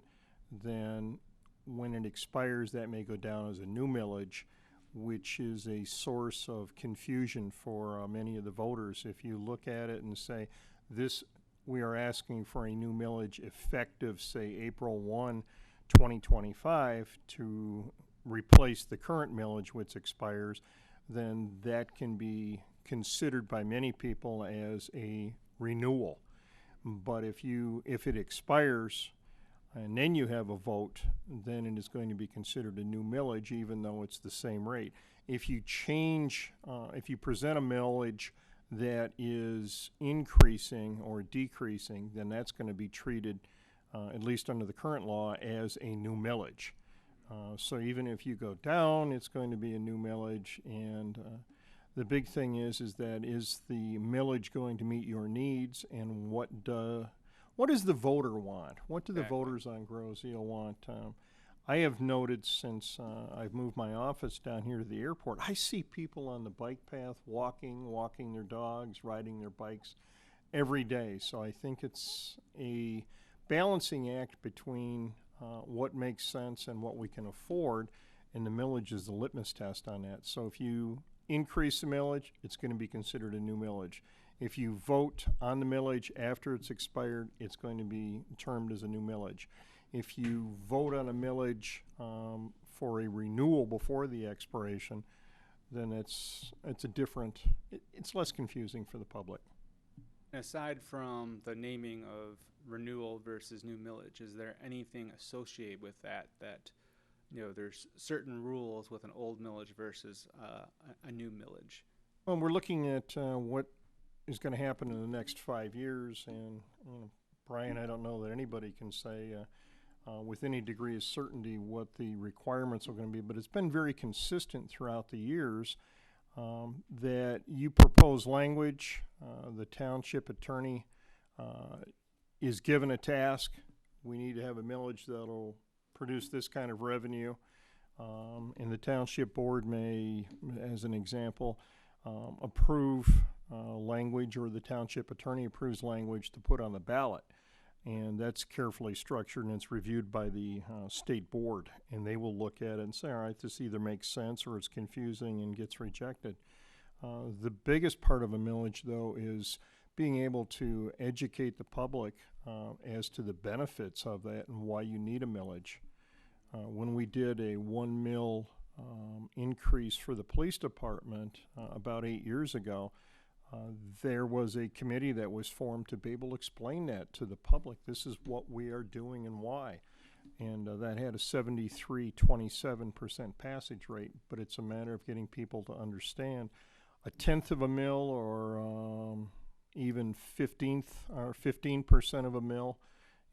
then when it expires, that may go down as a new millage, which is a source of confusion for many of the voters. If you look at it and say, we are asking for a new millage effective, say, April 1, 2025 to replace the current millage which expires, then that can be considered by many people as a renewal. But if it expires and then you have a vote, then it is going to be considered a new millage, even though it's the same rate. If you if you present a millage that is increasing or decreasing, then that's going to be treated, at least under the current law, as a new millage. So even if you go down, it's going to be a new millage, and the big thing is the millage going to meet your needs, and what does the voter want? What do the voters on Grosio want? I have noted since I've moved my office down here to the airport, I see people on the bike path walking their dogs, riding their bikes every day. So I think it's a balancing act between what makes sense and what we can afford, and the millage is the litmus test on that. So if you increase the millage, it's going to be considered a new millage. If you vote on the millage after it's expired, it's going to be termed as a new millage. If you vote on a millage for a renewal before the expiration, then it's less confusing for the public. Aside from the naming of renewal versus new millage, is there anything associated with that there's certain rules with an old millage versus a new millage? Well, we're looking at what is going to happen in the next 5 years, and Brian, I don't know that anybody can say with any degree of certainty what the requirements are going to be, but it's been very consistent throughout the years that you propose language, the township attorney is given a task. We need to have a millage that'll produce this kind of revenue, and the township board may, as an example, approve language, or the township attorney approves language to put on the ballot. And that's carefully structured, and it's reviewed by the state board, and they will look at it and say, all right, this either makes sense or it's confusing and gets rejected. The biggest part of a millage, though, is being able to educate the public as to the benefits of that and why you need a millage. When we did a 1 mil increase for the police department about 8 years ago, there was a committee that was formed to be able to explain that to the public. This is what we are doing and why. And that had a 73-27% passage rate, but it's a matter of getting people to understand. 1/10 of a mil, or even 15% of a mil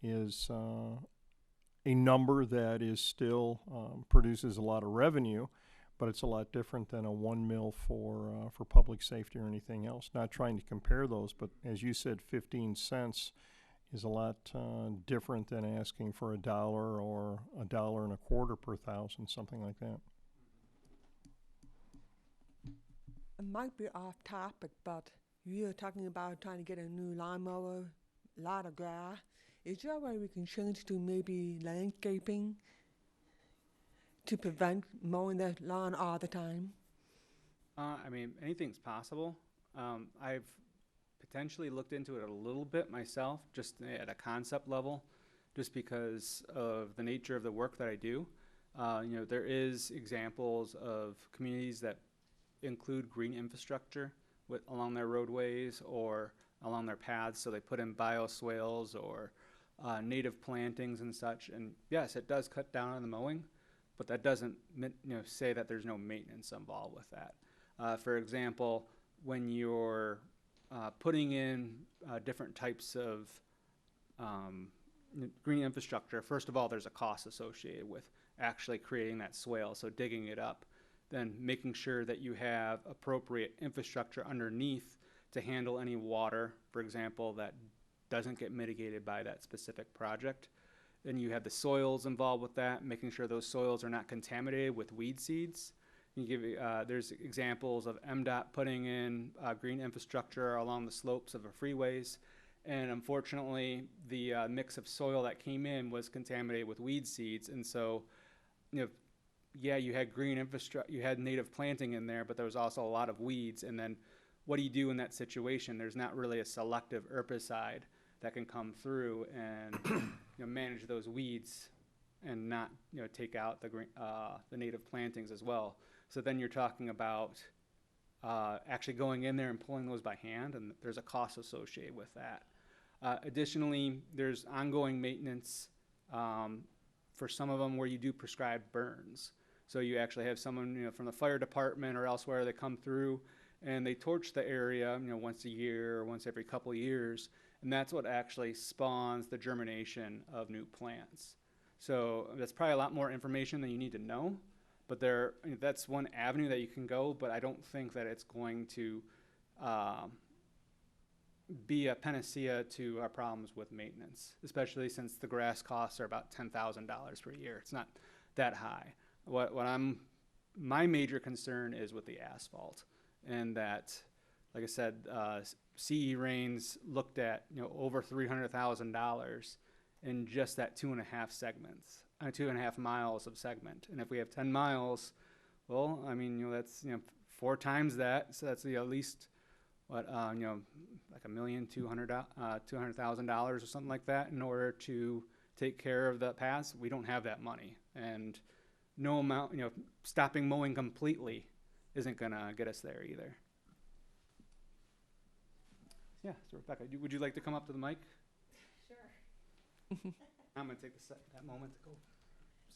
is a number that is still produces a lot of revenue, but it's a lot different than a 1 mil for public safety or anything else. Not trying to compare those, but as you said, 15 cents is a lot different than asking for $1 or $1.25 per thousand, something like that. It might be off topic, but you're talking about trying to get a new lawnmower, a lot of grass. Is there a way we can change to maybe landscaping to prevent mowing the lawn all the time? Anything's possible. I've potentially looked into it a little bit myself, just at a concept level, just because of the nature of the work that I do. There is examples of communities that include green infrastructure along their roadways or along their paths, so they put in bioswales or native plantings and such. And yes, it does cut down on the mowing, but that doesn't say that there's no maintenance involved with that. For example, when you're putting in different types of green infrastructure, first of all, there's a cost associated with actually creating that swale, so digging it up, then making sure that you have appropriate infrastructure underneath to handle any water, for example, that doesn't get mitigated by that specific project. Then you have the soils involved with that, making sure those soils are not contaminated with weed seeds. There's examples of MDOT putting in green infrastructure along the slopes of the freeways, and unfortunately, the mix of soil that came in was contaminated with weed seeds, and so, yeah, you had green infrastructure, you had native planting in there, but there was also a lot of weeds. And then, what do you do in that situation? There's not really a selective herbicide that can come through and manage those weeds and not take out the native plantings as well. So then you're talking about actually going in there and pulling those by hand, and there's a cost associated with that. Additionally, there's ongoing maintenance for some of them where you do prescribed burns. So you actually have someone from the fire department or elsewhere that come through and they torch the area once a year or once every couple of years, and that's what actually spawns the germination of new plants. So that's probably a lot more information than you need to know, but that's one avenue that you can go, but I don't think that it's going to be a panacea to our problems with maintenance, especially since the grass costs are about $10,000 per year. It's not that high. My major concern is with the asphalt, and that, like I said, CE Rains looked at over $300,000 in just that 2.5 miles of segment. And if we have 10 miles, well, I mean, that's 4 times that, so that's at least what like $1,200,000 or something like that in order to take care of the paths. We don't have that money, and no amount, stopping mowing completely isn't gonna get us there either. Yeah, so Rebecca, would you like to come up to the mic? Sure. I'm gonna take that moment to go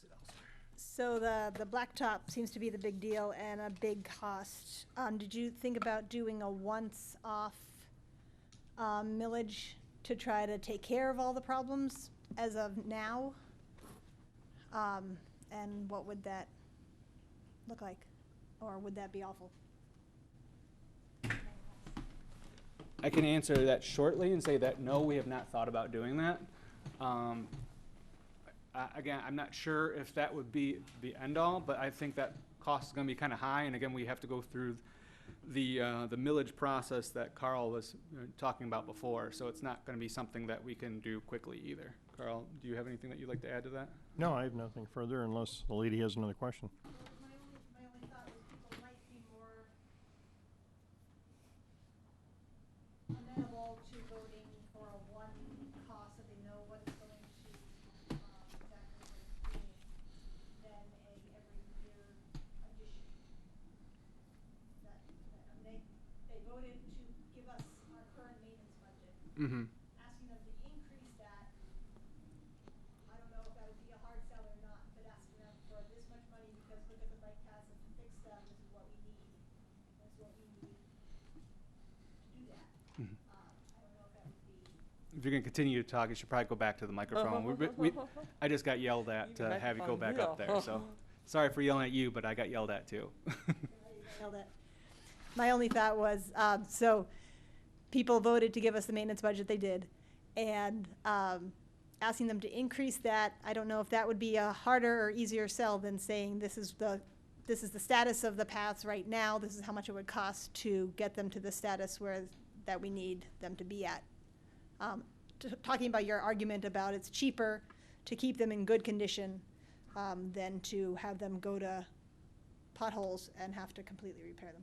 sit elsewhere. So the blacktop seems to be the big deal and a big cost. Did you think about doing a once-off millage to try to take care of all the problems as of now? And what would that look like? Or would that be awful? I can answer that shortly and say that no, we have not thought about doing that. Again, I'm not sure if that would be the end all, but I think that cost is going to be kind of high. And again, we have to go through the millage process that Carl was talking about before. So it's not going to be something that we can do quickly either. Carl, do you have anything that you'd like to add to that? No, I have nothing further unless the lady has another question. My only thought was people might be more amenable to voting for a one cost so they know what it's going to exactly what it's doing than a every year addition. They voted to give us our current maintenance budget. Mm-hmm. Asking them to increase that, I don't know if that would be a hard sell or not, but asking them for this much money because look at the bike paths and fix them, this is what we need. This is what we need to do that. Mhm. I don't know if that would be. If you're going to continue to talk, you should probably go back to the microphone. I just got yelled at to have you go back up there, so sorry for yelling at you, but I got yelled at too. Nailed it. My only thought was, so people voted to give us the maintenance budget, they did, and asking them to increase that, I don't know if that would be a harder or easier sell than saying this is the status of the paths right now, this is how much it would cost to get them to the status that we need them to be at. Talking about your argument about it's cheaper to keep them in good condition than to have them go to potholes and have to completely repair them.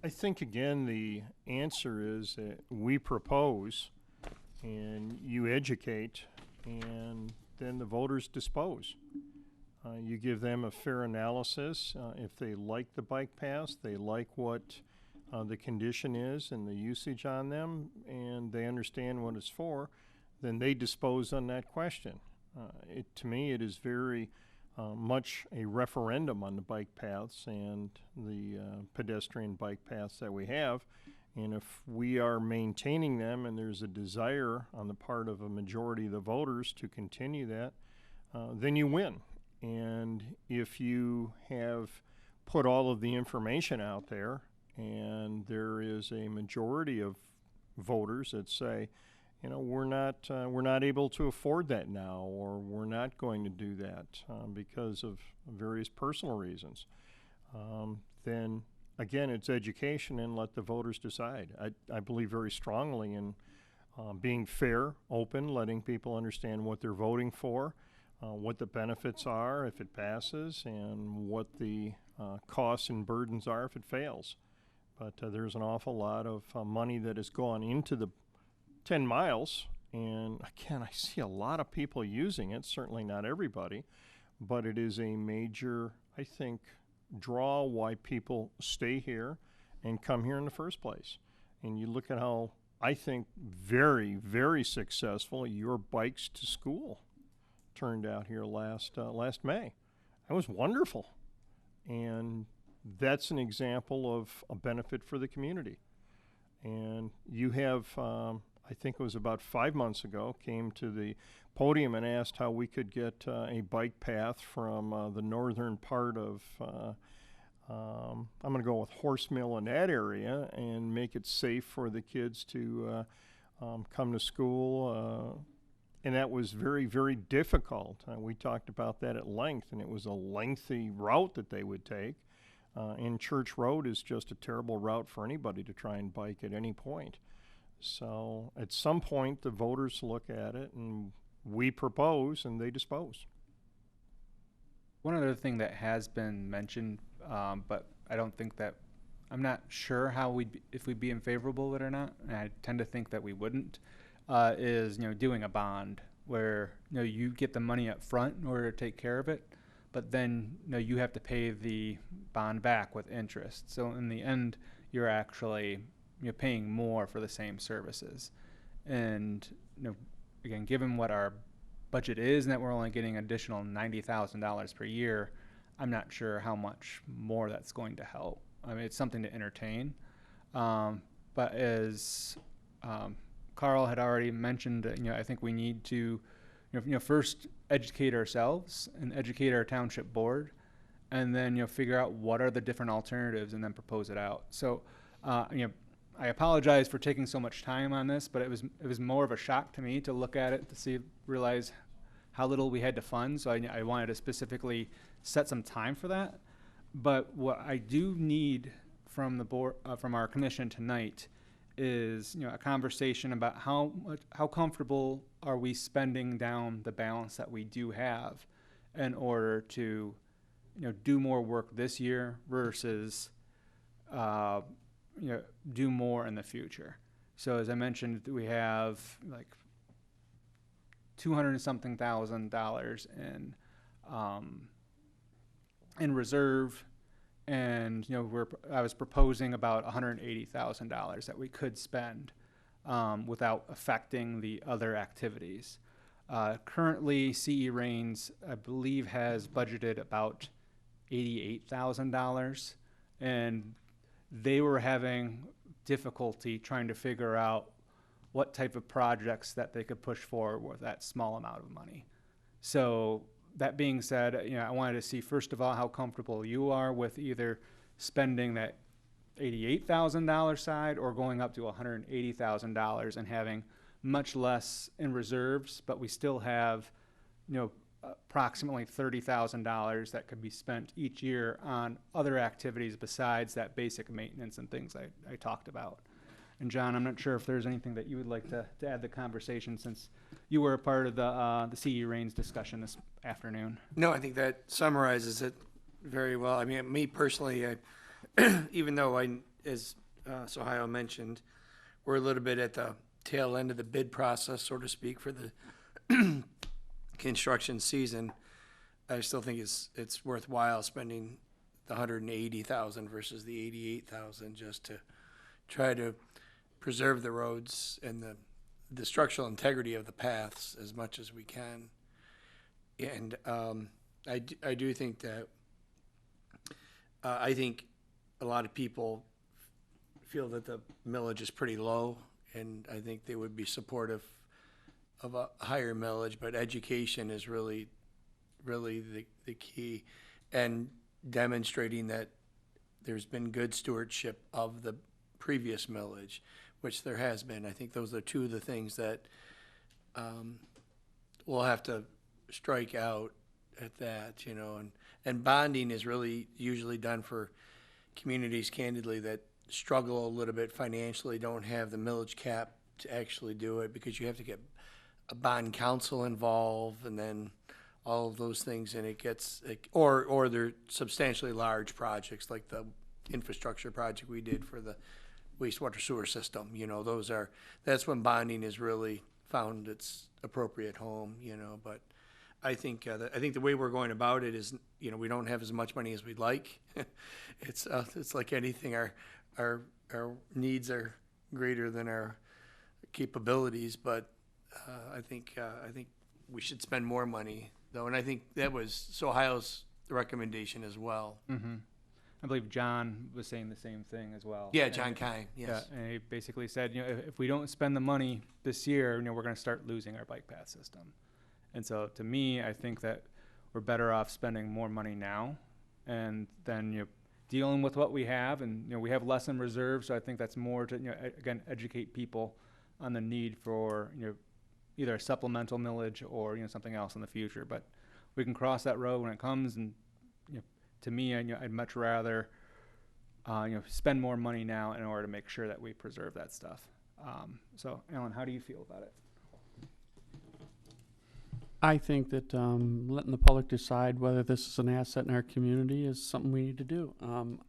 I think, again, the answer is that we propose and you educate, and then the voters dispose. You give them a fair analysis. If they like the bike paths, they like what the condition is and the usage on them, and they understand what it's for, then they dispose on that question. To me, it is very much a referendum on the bike paths and the pedestrian bike paths that we have, And if we are maintaining them and there's a desire on the part of a majority of the voters to continue that, then you win. And if you have put all of the information out there and there is a majority of voters that say, you know, we're not able to afford that now, or we're not going to do that because of various personal reasons, then again, it's education and let the voters decide. I believe very strongly in being fair, open, letting people understand what they're voting for, what the benefits are if it passes, and what the costs and burdens are if it fails. But there's an awful lot of money that has gone into the 10 miles, and again, I see a lot of people using it, certainly not everybody, but it is a major, I think, draw why people stay here and come here in the first place. And you look at how, I think, very, very successful your bikes to school turned out here last May. That was wonderful. And that's an example of a benefit for the community. And you have, I think it was about 5 months ago, came to the podium and asked how we could get a bike path from the northern part of, I'm going to go with Horse Mill in that area, and make it safe for the kids to come to school. And that was very, very difficult. We talked about that at length, and it was a lengthy route that they would take. And Church Road is just a terrible route for anybody to try and bike at any point. So at some point, the voters look at it, and we propose, and they dispose. One other thing that has been mentioned, but I don't think that, I'm not sure how if we'd be in favorable of it or not, and I tend to think that we wouldn't, is, doing a bond where, you get the money up front in order to take care of it, but then, you have to pay the bond back with interest. So in the end, you're actually, paying more for the same services. And, again, given what our budget is and that we're only getting additional $90,000 per year, I'm not sure how much more that's going to help. I mean, it's something to entertain. But as Carl had already mentioned, I think we need to, first educate ourselves and educate our township board, and then, figure out what are the different alternatives and then propose it out. So, I apologize for taking so much time on this, but it was more of a shock to me to look at it, to realize how little we had to fund. So I wanted to specifically set some time for that. But what I do need from the board, from our commission tonight, is a conversation about how comfortable are we spending down the balance that we do have in order to do more work this year versus do more in the future. So as I mentioned, we have like $200 and something thousand in reserve, and I was proposing about $180,000 that we could spend without affecting the other activities. Currently, CE Rains, I believe, has budgeted about $88,000, and they were having difficulty trying to figure out what type of projects that they could push forward with that small amount of money. So that being said, I wanted to see, first of all, how comfortable you are with either spending that $88,000 side or going up to $180,000 and having much less in reserves, but we still have, approximately $30,000 that could be spent each year on other activities besides that basic maintenance and things I talked about. And John, I'm not sure if there's anything that you would like to add to the conversation, since you were a part of the CE Rains discussion this afternoon. No, I think that summarizes it very well. I mean, me personally, even though as Sohail mentioned, we're a little bit at the tail end of the bid process, so to speak, for the construction season, I still think it's worthwhile spending the $180,000 versus the $88,000 just to try to preserve the roads and the structural integrity of the paths as much as we can. And I do think that I think a lot of people feel that the millage is pretty low, and I think they would be supportive of a higher millage, but education is really the key, and demonstrating that there's been good stewardship of the previous millage, which there has been. I think those are two of the things that we'll have to strike out at that, you know, and bonding is really usually done for communities, candidly, that struggle a little bit financially, don't have the millage cap to actually do it, because you have to get a bond council involved, and then all of those things, and it gets, or they're substantially large projects like the infrastructure project we did for the wastewater sewer system. You know, that's when bonding is really found its appropriate home, you know. But I think the way we're going about it is, you know, we don't have as much money as we'd like. It's like anything, our needs are greater than our capabilities, but I think we should spend more money though, and I think that was Ohio's recommendation as well. Mm-hmm. I believe John was saying the same thing as well. Yeah, John Kine, yes. Yeah, and he basically said, you know, if we don't spend the money this year, you know, we're going to start losing our bike path system. And so to me, I think that we're better off spending more money now, and then, you know, dealing with what we have, and, you know, we have less in reserve. So I think that's more to, you know, again, educate people on the need for, you know, either a supplemental millage or, you know, something else in the future. But we can cross that road when it comes. And, you know, to me, you know, I'd much rather, you know, spend more money now in order to make sure that we preserve that stuff. So, Alan, how do you feel about it? I think that letting the public decide whether this is an asset in our community is something we need to do.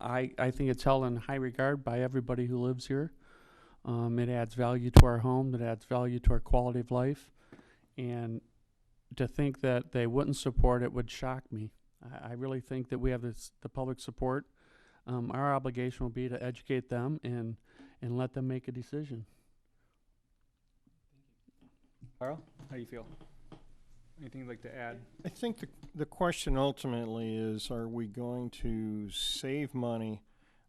I think it's held in high regard by everybody who lives here. It adds value to our home. It adds value to our quality of life. And to think that they wouldn't support it would shock me. I really think that we have the public support. Our obligation will be to educate them and let them make a decision. Carl, how do you feel? Anything you'd like to add? I think the question ultimately is, are we going to save money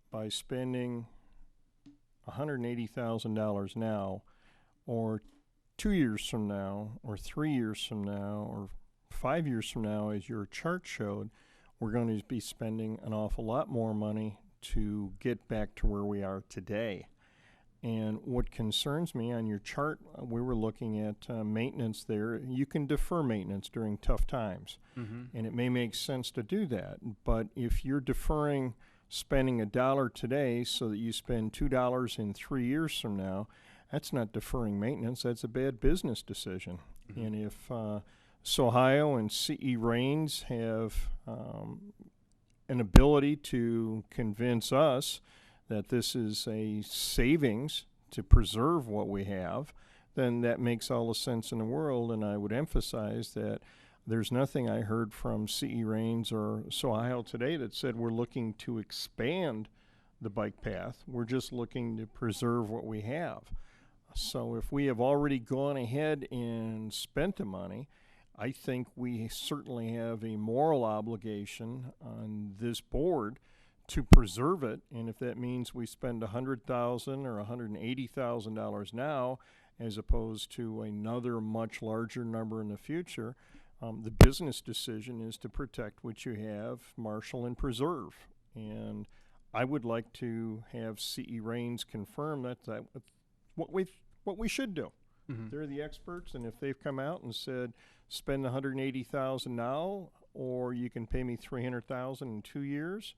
by spending $180,000 now, or 2 years from now, or 3 years from now, or 5 years from now, as your chart showed, we're going to be spending an awful lot more money to get back to where we are today. And what concerns me on your chart, we were looking at maintenance there. You can defer maintenance during tough times, and it may make sense to do that. But if you're deferring spending $1 today so that you spend $2 in 3 years from now, that's not deferring maintenance. That's a bad business decision. And if Ohio and CE Rains have an ability to convince us that this is a savings to preserve what we have, then that makes all the sense in the world. And I would emphasize that there's nothing I heard from CE Rains or Ohio today that said we're looking to expand the bike path. We're just looking to preserve what we have. So if we have already gone ahead and spent the money, I think we certainly have a moral obligation on this board to preserve it. And if that means we spend $100,000 or $180,000 now, as opposed to another much larger number in the future, the business decision is to protect what you have, marshal, and preserve. And I would like to have CE Rains confirm that's what we should do. They're the experts, and if they've come out and said spend $180,000 now, or you can pay me $300,000 in 2 years,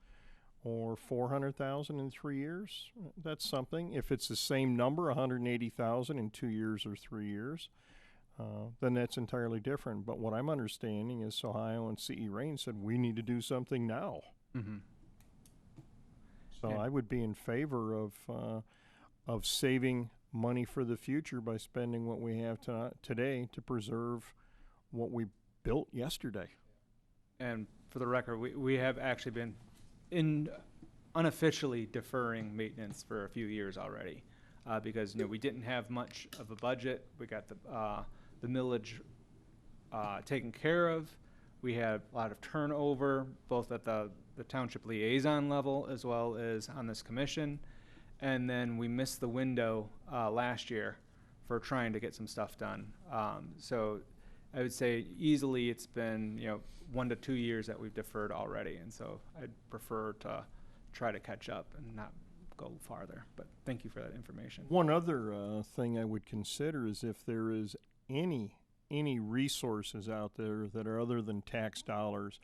or $400,000 in 3 years, that's something. If it's the same number, $180,000 in 2 years or 3 years, then that's entirely different. But what I'm understanding is Ohio and CE Rain said we need to do something now. So I would be in favor of saving money for the future by spending what we have today to preserve what we built yesterday. And for the record, we have actually been unofficially deferring maintenance for a few years already, because, you know, we didn't have much of a budget. We got the millage taken care of. We had a lot of turnover, both at the Township Liaison level as well as on this commission. and then we missed the window last year for trying to get some stuff done. So I would say easily it's been 1 to 2 years that we've deferred already, and so I'd prefer to try to catch up and not go farther. But thank you for that information. One other thing I would consider is if there is any resources out there that are other than tax dollars,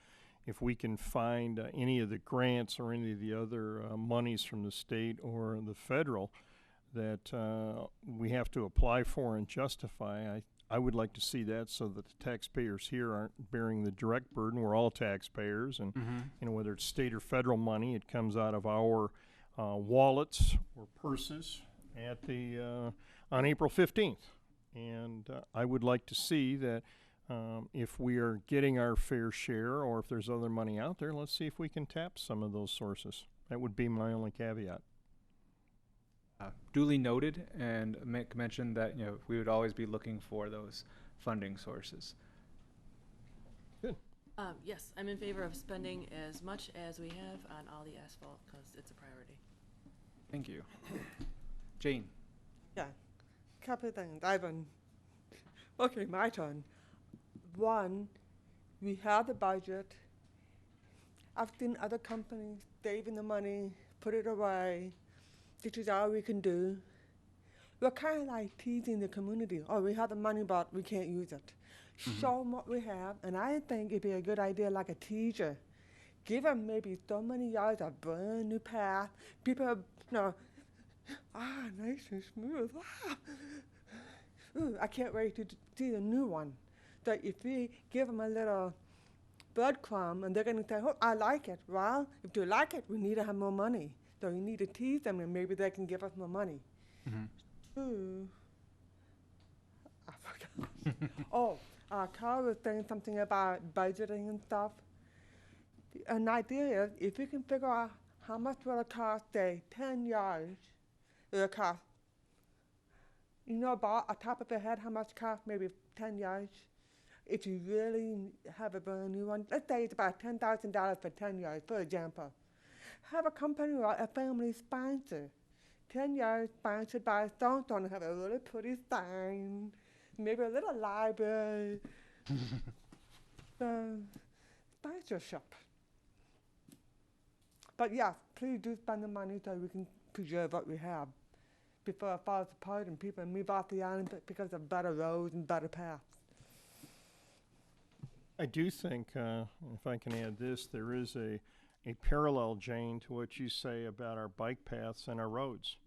if we can find any of the grants or any of the other monies from the state or the federal that we have to apply for and justify, I would like to see that so that the taxpayers here aren't bearing the direct burden. We're all taxpayers, and whether it's state or federal money, it comes out of our wallets or purses at the on April 15th. And I would like to see that if we are getting our fair share, or if there's other money out there, let's see if we can tap some of those sources. That would be my only caveat. Duly noted, and make mention that we would always be looking for those funding sources. Good. Yes, I'm in favor of spending as much as we have on all the asphalt, because it's a priority. Thank you. Jane. Yeah, couple of things. Okay, my turn. One, we have the budget. I've seen other companies saving the money, put it away. This is all we can do. We're kind of like teasing the community. Oh, we have the money, but we can't use it. Show them what we have, and I think it'd be a good idea, like a teaser. Give them maybe so many yards of brand new path. People, nice and smooth. Ooh, I can't wait to see the new one. So if we give them a little breadcrumb, and they're going to say, oh, I like it. Well, if you like it, we need to have more money. So you need to tease them, and maybe they can give us more money. Ooh. I forgot. Carl was saying something about budgeting and stuff. An idea is, if we can figure out how much will it cost, say, 10 yards, it'll cost, about on top of your head, how much cost maybe 10 yards? If you really have a brand new one, let's say it's about $10,000 for 10 yards, for example. Have a company or a family sponsor. 10 yards sponsored by so-and-so, and have a really pretty sign, maybe a little library. Sponsorship. But yes, please do spend the money so we can preserve what we have before it falls apart and people move off the island because of better roads and better paths. I do think, if I can add this, there is a parallel, Jane, to what you say about our bike paths and our roads.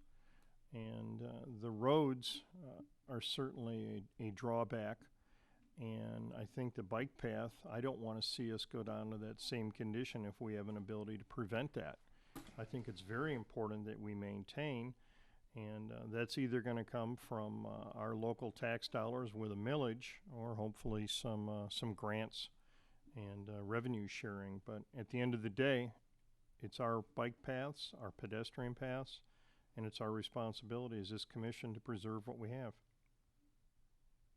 And the roads are certainly a drawback. And I think the bike path, I don't want to see us go down to that same condition if we have an ability to prevent that. I think it's very important that we maintain, and that's either going to come from our local tax dollars with a millage, or hopefully some grants and revenue sharing. But at the end of the day, it's our bike paths, our pedestrian paths, and it's our responsibility as this commission to preserve what we have.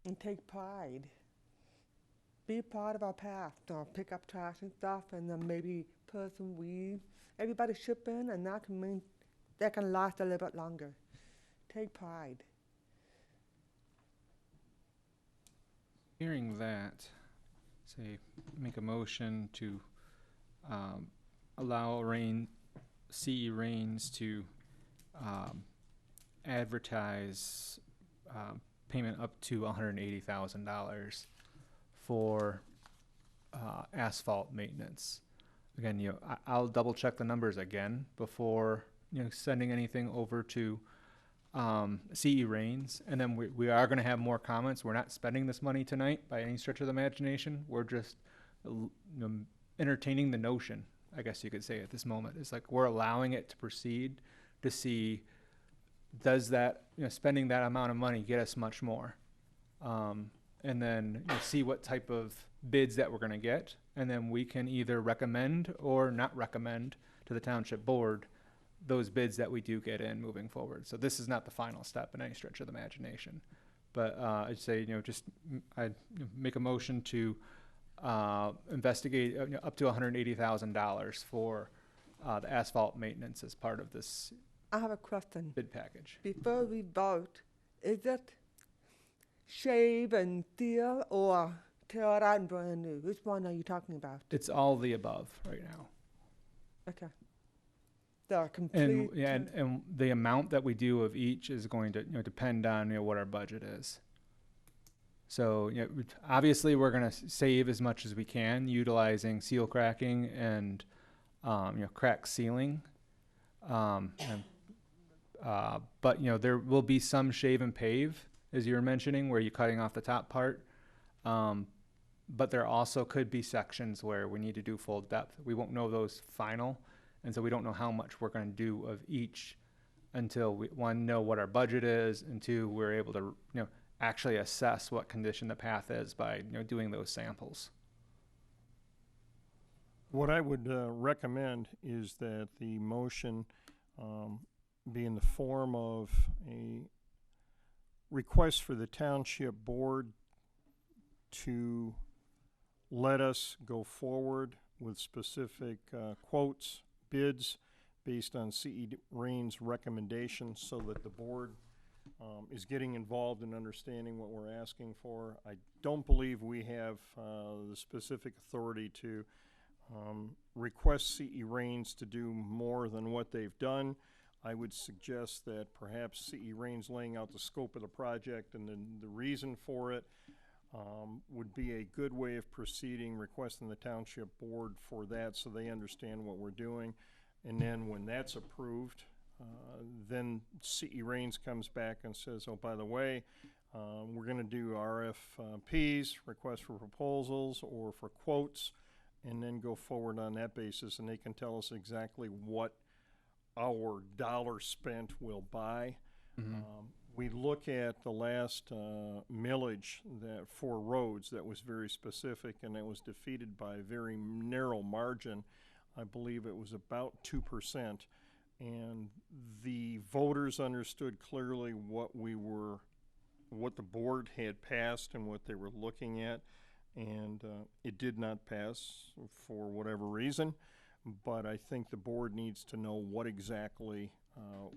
And take pride. Be part of our path. Pick up trash and stuff, and then maybe put some weed. Everybody chip in, and that can last a little bit longer. Take pride. Hearing that, say, make a motion to allow CE Rains to advertise payment up to $180,000 for asphalt maintenance. Again, I'll double check the numbers again before sending anything over to CE Rains, and then we are going to have more comments. We're not spending this money tonight by any stretch of the imagination. We're just entertaining the notion, I guess you could say, at this moment. It's like we're allowing it to proceed to see, does that spending that amount of money get us much more, and then see what type of bids that we're going to get, and then we can either recommend or not recommend to the township board those bids that we do get in moving forward. So this is not the final step in any stretch of the imagination, but I'd say I'd make a motion to investigate up to $180,000 for the asphalt maintenance as part of this I have a question. bid package. Before we vote, is it shave and deal or tear out and brand new? Which one are you talking about? It's all the above right now. Okay. The complete. And, yeah, and the amount that we do of each is going to, depend on, what our budget is. So, obviously we're going to save as much as we can utilizing seal cracking and, crack sealing. But, there will be some shave and pave, as you were mentioning, where you're cutting off the top part. But there also could be sections where we need to do full depth. We won't know those final. And so we don't know how much we're going to do of each until we, one, know what our budget is, and two, we're able to, actually assess what condition the path is by, doing those samples. What I would recommend is that the motion be in the form of a request for the township board to let us go forward with specific quotes, bids based on CE Rain's recommendations, so that the board is getting involved in understanding what we're asking for. I don't believe we have the specific authority to request CE Rains to do more than what they've done. I would suggest that perhaps CE Rains laying out the scope of the project and then the reason for it would be a good way of proceeding, requesting the township board for that so they understand what we're doing. And then when that's approved, then CE Rains comes back and says, oh, by the way, we're going to do RFPs, requests for proposals or for quotes, and then go forward on that basis. And they can tell us exactly what our dollar spent will buy. Mm-hmm. We look at the last millage that for roads that was very specific, and that was defeated by a very narrow margin. I believe it was about 2%. And the voters understood clearly what the board had passed and what they were looking at. And it did not pass for whatever reason. But I think the board needs to know what exactly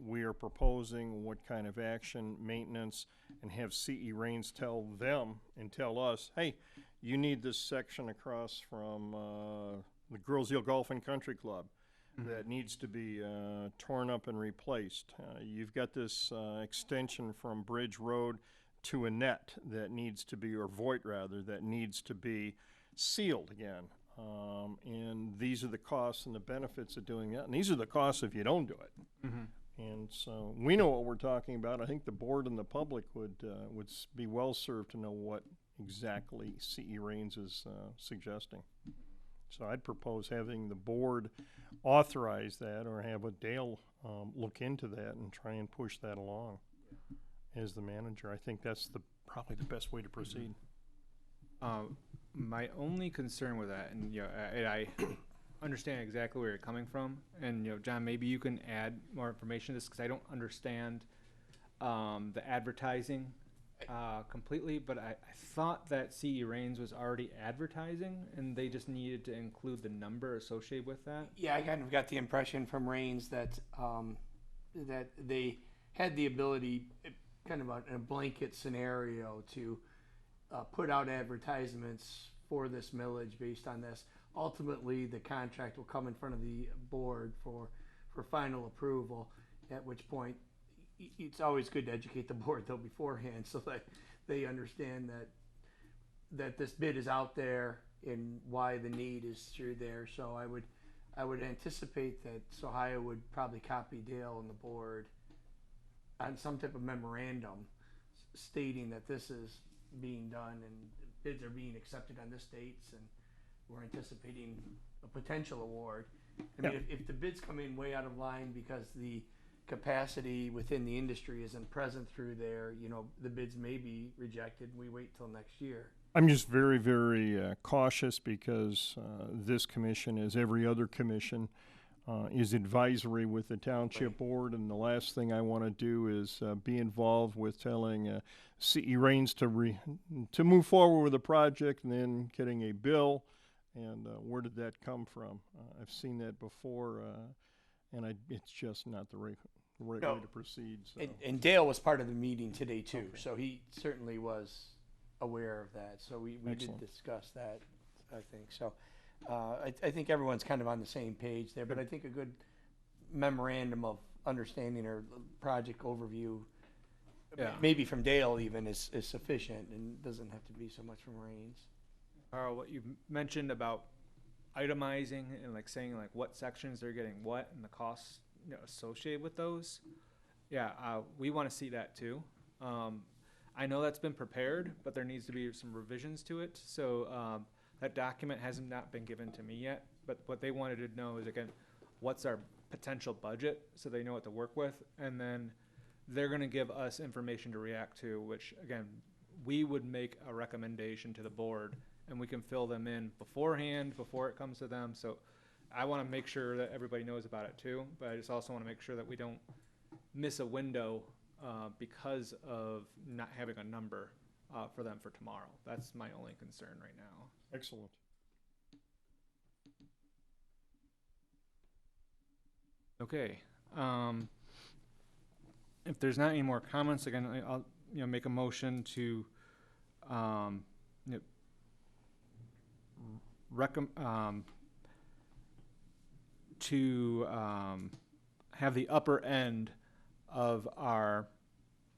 we are proposing, what kind of action, maintenance, and have CE Rains tell them and tell us, hey, you need this section across from the Girls Hill Golf and Country Club that needs to be torn up and replaced. You've got this extension from Bridge Road to a net that needs to be, or Voight rather, that needs to be sealed again. And these are the costs and the benefits of doing that. And these are the costs if you don't do it. Mm-hmm. And so we know what we're talking about. I think the board and the public would be well served to know what exactly CE Rains is suggesting. So I'd propose having the board authorize that, or have a Dale look into that and try and push that along as the manager. I think that's probably the best way to proceed. My only concern with that, and I understand exactly where you're coming from, and John, maybe you can add more information to this, because I don't understand the advertising completely, but I thought that CE Rains was already advertising, and they just needed to include the number associated with that. Yeah, I kind of got the impression from Rains that that they had the ability, kind of a blanket scenario, to put out advertisements for this millage based on this. Ultimately, the contract will come in front of the board for final approval, at which point it's always good to educate the board though beforehand, so that they understand that this bid is out there and why the need is through there. So I would anticipate that Sohio would probably copy Dale and the board on some type of memorandum stating that this is being done and bids are being accepted on this dates, and we're anticipating a potential award. I mean, if the bids come in way out of line because the capacity within the industry isn't present through there, the bids may be rejected. We wait till next year. I'm just very, very cautious, because this commission, as every other commission, is advisory with the township board, and the last thing I want to do is be involved with telling CE Rains to move forward with a project and then getting a bill, and where did that come from? I've seen that before, and it's just not the the right No. way to proceed, so. And Dale was part of the meeting today too, Okay. so he certainly was aware of that. So we did Excellent. discuss that, I think. So I think everyone's kind of on the same page there, but I think a good memorandum of understanding or project overview, Yeah. maybe from Dale even, is sufficient and doesn't have to be so much from Raines. Carl, what you mentioned about itemizing and like saying like what sections they're getting what and the costs, you know, associated with those. Yeah, we want to see that too. I know that's been prepared, but there needs to be some revisions to it. So that document hasn't not been given to me yet. But what they wanted to know is again, what's our potential budget, so they know what to work with, and then they're going to give us information to react to, which again, we would make a recommendation to the board, and we can fill them in beforehand, before it comes to them. So I want to make sure that everybody knows about it too, but I just also want to make sure that we don't miss a window because of not having a number for them for tomorrow. That's my only concern right now. Excellent. Okay. If there's not any more comments, again, I'll make a motion to have the upper end of our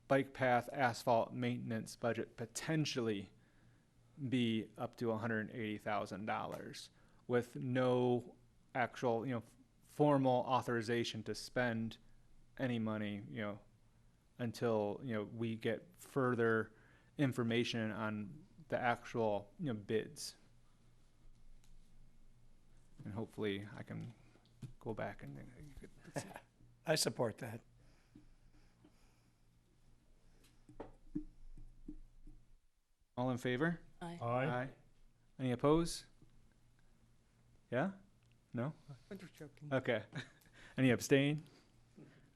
bike path asphalt maintenance budget potentially be up to $180,000 with no actual, formal authorization to spend any money, until, we get further information on the actual, bids. And hopefully I can go back and you could I support that. all in favor? Aye. Aye. Any opposed? Yeah? No? I'm just joking. Okay. Any abstain?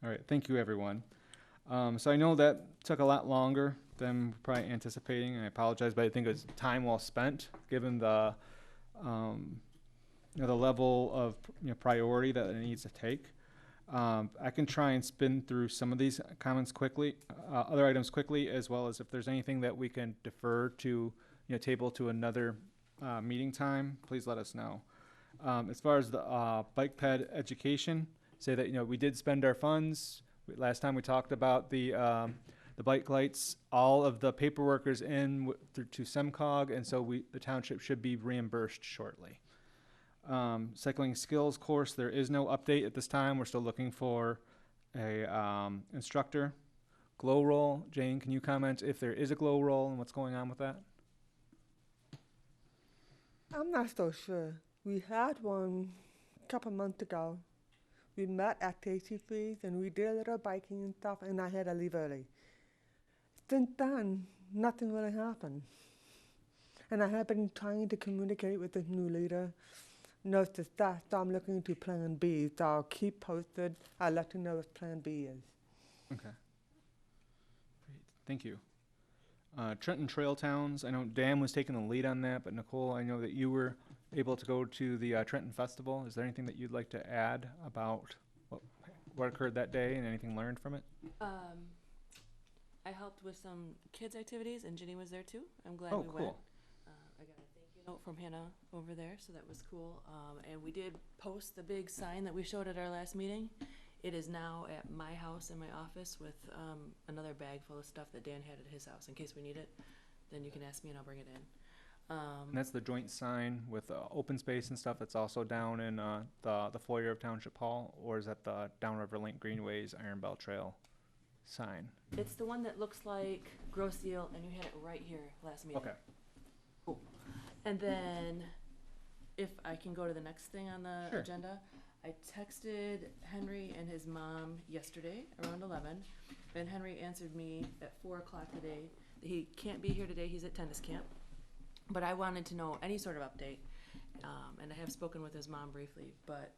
All right, thank you, everyone. So I know that took a lot longer than probably anticipating, and I apologize, but I think it was time well spent, given the, the level of priority that it needs to take. I can try and spin through some of these comments quickly, other items quickly, as well as if there's anything that we can defer to, table to another meeting time, please let us know. As far as the bike ped education, say that we did spend our funds. Last time we talked about the bike lights. All of the paperwork is in through to SEMCOG, and so the township should be reimbursed shortly. Cycling skills course, there is no update at this time. We're still looking for a instructor. Glow roll, Jane, can you comment if there is a glow roll and what's going on with that? I'm not so sure. We had one a couple months ago. We met at Tasty Freeze and we did a little biking and stuff, and I had to leave early. Since then, nothing really happened. And I have been trying to communicate with the new leader, nurse to staff, so I'm looking into Plan B. So I'll keep posted. I'll let you know what Plan B is. Okay. Great. Thank you. Trenton Trail Towns, I know Dan was taking the lead on that, but Nicole, I know that you were able to go to the Trenton Festival. Is there anything that you'd like to add about what occurred that day and anything learned from it? I helped with some kids' activities, and Ginny was there too. I'm glad Oh, we cool. went. I got a thank you note from Hannah over there, so that was cool. And we did post the big sign that we showed at our last meeting. It is now at my house in my office with another bag full of stuff that Dan had at his house. In case we need it, then you can ask me and I'll bring it in. And that's the joint sign with open space and stuff that's also down in the foyer of Township Hall, or is that the Downriver Link Greenways Iron Bell Trail sign? It's the one that looks like Gross Seal, and you had it right here last meeting. Okay. Cool. And then, if I can go to the next thing on the Sure. agenda, I texted Henry and his mom yesterday around 11, and Henry answered me at 4 o'clock today. He can't be here today, he's at tennis camp. But I wanted to know any sort of update, and I have spoken with his mom briefly, but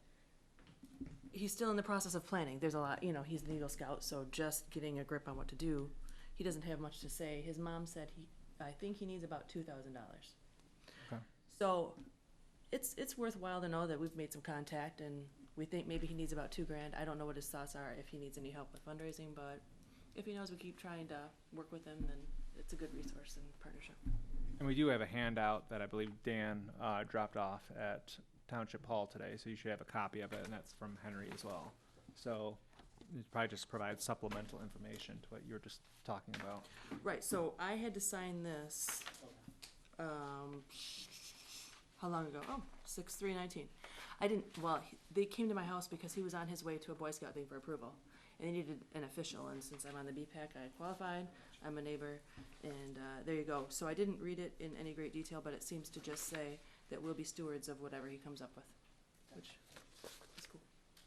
he's still in the process of planning. There's a lot, he's an Eagle Scout, so just getting a grip on what to do, he doesn't have much to say. His mom said I think he needs about $2,000. Okay. So it's worthwhile to know that we've made some contact and We think maybe he needs about $2,000. I don't know what his thoughts are, if he needs any help with fundraising, but if he knows we keep trying to work with him, then it's a good resource and partnership. And we do have a handout that I believe Dan dropped off at Township Hall today, so you should have a copy of it, and that's from Henry as well. So it probably just provides supplemental information to what you were just talking about. Right, so I had to sign this, how long ago? Oh, 6/3/19. I didn't, well, they came to my house because he was on his way to a Boy Scout thing for approval. And they needed an official, and since I'm on the BPAC, I qualified, I'm a neighbor, and there you go. So I didn't read it in any great detail, but it seems to just say that we'll be stewards of whatever he comes up with, which is cool.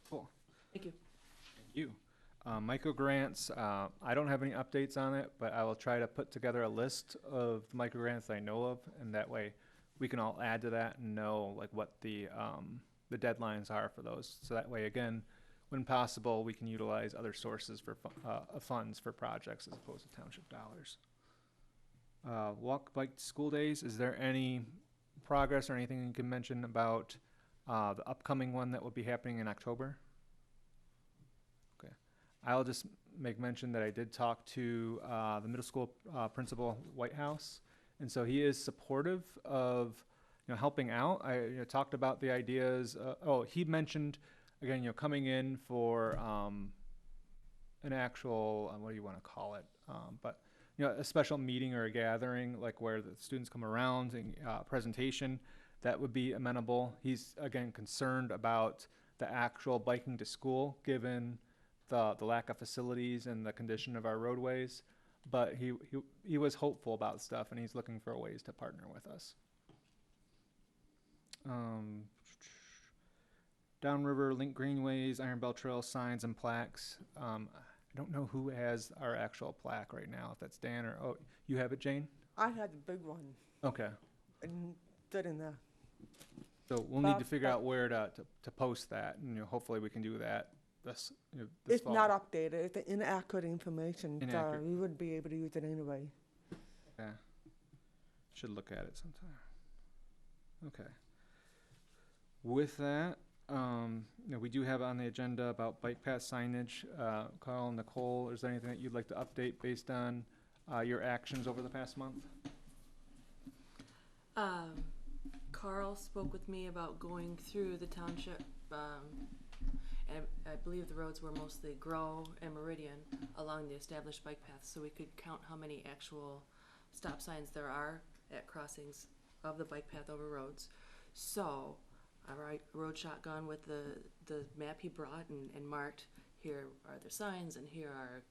Cool. Thank you. Thank you. Micro grants, I don't have any updates on it, but I will try to put together a list of the micro grants I know of, and that way we can all add to that and know like what the deadlines are for those. So that way, again, when possible, we can utilize other sources for funds for projects as opposed to township dollars. Walk, bike, to school days, is there any progress or anything you can mention about the upcoming one that will be happening in October? Okay. I'll just make mention that I did talk to the middle school principal, Whitehouse, and so he is supportive of helping out. I talked about the ideas. He mentioned again, coming in for an actual, what do you want to call it? But a special meeting or a gathering, like where the students come around and presentation, that would be amenable. He's again concerned about the actual biking to school, given the lack of facilities and the condition of our roadways. But he was hopeful about stuff, and he's looking for ways to partner with us. Downriver, Link Greenways, Iron Bell Trail signs and plaques. I don't know who has our actual plaque right now, if that's Dan or, you have it, Jane? I had the big one Okay. and stood in there. So we'll need to figure out where to post that, and hopefully we can do that this It's fall. not updated. It's inaccurate information, Inaccurate. so we wouldn't be able to use it anyway. Okay. Should look at it sometime. Okay. With that, we do have on the agenda about bike path signage. Carl and Nicole, is there anything that you'd like to update based on your actions over the past month? Carl spoke with me about going through the township, and I believe the roads were mostly Grow and Meridian along the established bike paths, so we could count how many actual stop signs there are at crossings of the bike path over roads. So I rode shotgun with the map he brought and marked, here are the signs and here are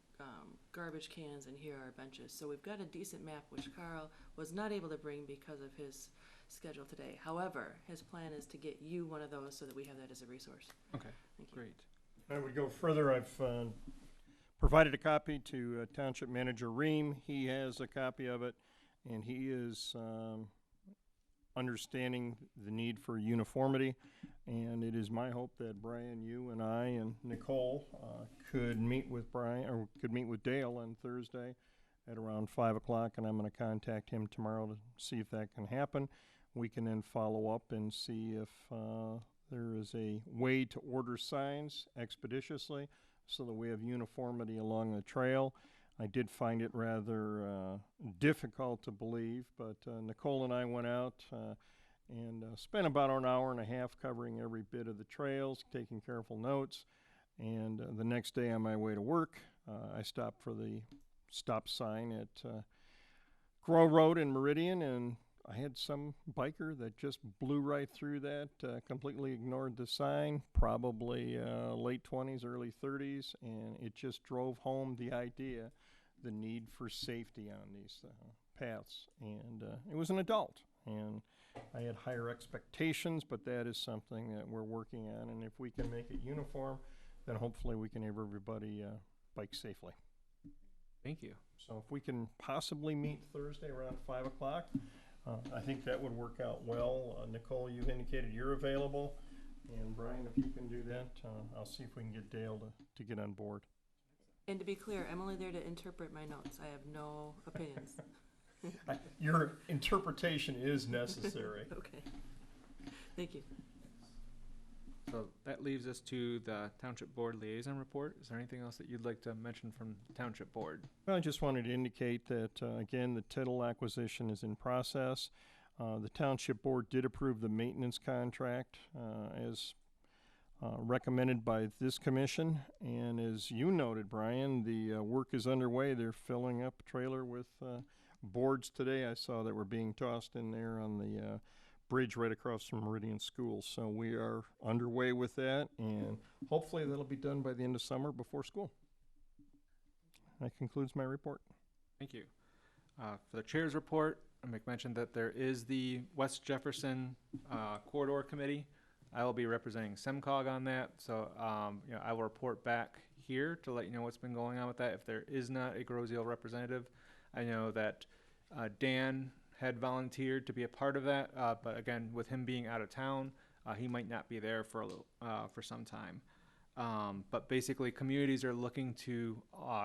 garbage cans and here are benches. So we've got a decent map, which Carl was not able to bring because of his schedule today. However, his plan is to get you one of those so that we have that as a resource. Okay, Thank you. great. I would go further. I've provided a copy to Township Manager Ream. He has a copy of it, and he is understanding the need for uniformity. And it is my hope that Brian, you and I and Nicole could meet with Dale on Thursday at around 5 o'clock, and I'm going to contact him tomorrow to see if that can happen. We can then follow up and see if there is a way to order signs expeditiously so that we have uniformity along the trail. I did find it rather difficult to believe, but Nicole and I went out and spent about an hour and a half covering every bit of the trails, taking careful notes. And the next day on my way to work, I stopped for the stop sign at Grow Road in Meridian, and I had some biker that just blew right through that, completely ignored the sign, probably late 20s, early 30s, and it just drove home the idea, the need for safety on these paths. And it was an adult, and I had higher expectations, but that is something that we're working on, and if we can make it uniform, then hopefully we can have everybody bike safely. Thank you. So if we can possibly meet Thursday around 5 o'clock, I think that would work out well. Nicole, you've indicated you're available. And Brian, if you can do that, I'll see if we can get Dale to get on board. And to be clear, I'm only there to interpret my notes. I have no opinions. Your interpretation is necessary. Okay. Thank you. So that leaves us to the Township Board Liaison Report. Is there anything else that you'd like to mention from the Township Board? Well, I just wanted to indicate that, again, the Tittle acquisition is in process. The Township Board did approve the maintenance contract as recommended by this commission. And as you noted, Brian, the work is underway. They're filling up a trailer with boards today. I saw that were being tossed in there on the bridge right across from Meridian School. So we are underway with that, and hopefully that'll be done by the end of summer before school. That concludes my report. Thank you. For the chair's report, I make mention that there is the West Jefferson Corridor Committee. I will be representing SEMCOG on that, so I will report back here to let you know what's been going on with that. If there is not a Grosio representative, I know that Dan had volunteered to be a part of that, but again, with him being out of town, he might not be there for for some time. But basically, communities are looking to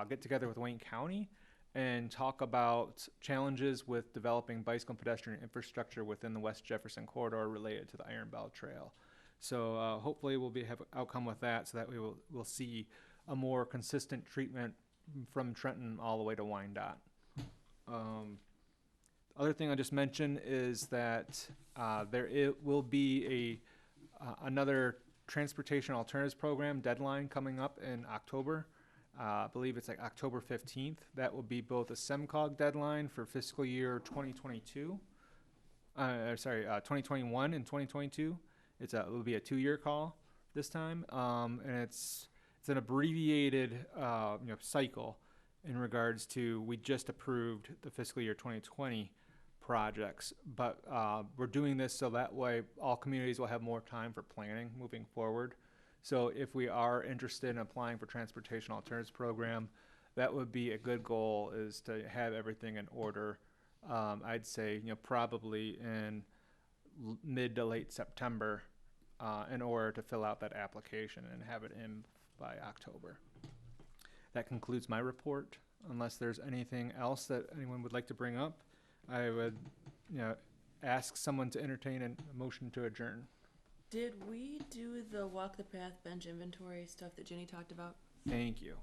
get together with Wayne County and talk about challenges with developing bicycle and pedestrian infrastructure within the West Jefferson corridor related to the Iron Bell Trail. So hopefully we'll have an outcome with that, so that we'll see a more consistent treatment from Trenton all the way to Wyandotte. Other thing I just mentioned is that will be another transportation alternatives program deadline coming up in October. I believe it's like October 15th. That will be both a SEMCOG deadline for fiscal year 2022. 2021 and 2022. It will be a 2-year call this time, and it's an abbreviated cycle in regards to, we just approved the fiscal year 2020 projects, but we're doing this so that way all communities will have more time for planning moving forward. So if we are interested in applying for transportation alternatives program, that would be a good goal, is to have everything in order. I'd say probably in mid to late September in order to fill out that application and have it in by October. That concludes my report. Unless there's anything else that anyone would like to bring up, I would ask someone to entertain a motion to adjourn. Did we do the walk the path bench inventory stuff that Ginny talked about? Thank you.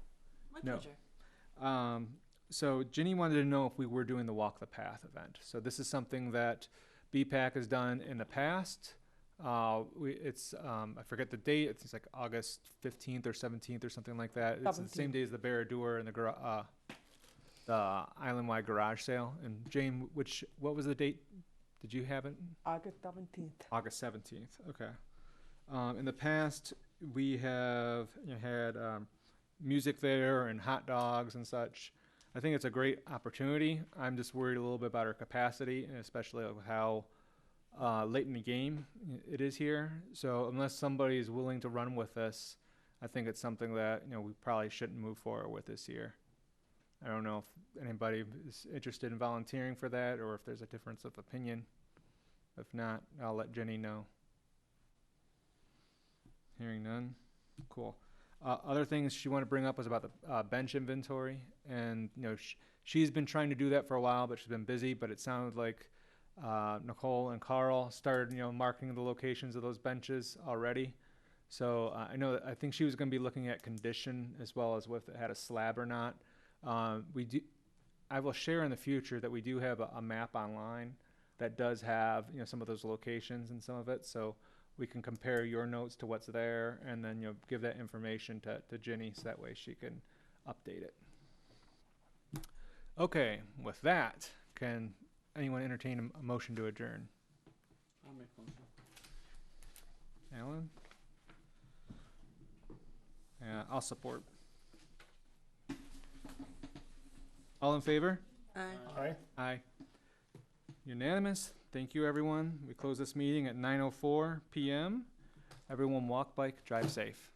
My No. pleasure. So Ginny wanted to know if we were doing the Walk the Path event. So this is something that BPAC has done in the past. I forget the date. It's like August 15th or 17th or something like that. It's the same day as the Barradur and the island-wide garage sale. And Jane, what was the date? Did you have it? August 17th. August 17th. Okay. In the past, we have had music there and hot dogs and such. I think it's a great opportunity. I'm just worried a little bit about our capacity, and especially of how late in the game it is here. So unless somebody is willing to run with this, I think it's something that we probably shouldn't move forward with this year. I don't know if anybody is interested in volunteering for that, or if there's a difference of opinion. If not, I'll let Jenny know. Hearing none. Cool. Other things she wanted to bring up was about the bench inventory, and she's been trying to do that for a while, but she's been busy. But it sounded like Nicole and Carl started marking the locations of those benches already. So I think she was going to be looking at condition as well as if it had a slab or not. I will share in the future that we do have a map online that does have some of those locations and some of it, so we can compare your notes to what's there, and then give that information to Ginny, so that way she can update it. Okay, with that, can anyone entertain a motion to adjourn? I'll make motion. Alan? Yeah, I'll support. All in favor? Aye. Aye. Unanimous. Thank you, everyone. We close this meeting at 9:04 p.m. Everyone walk, bike, drive safe.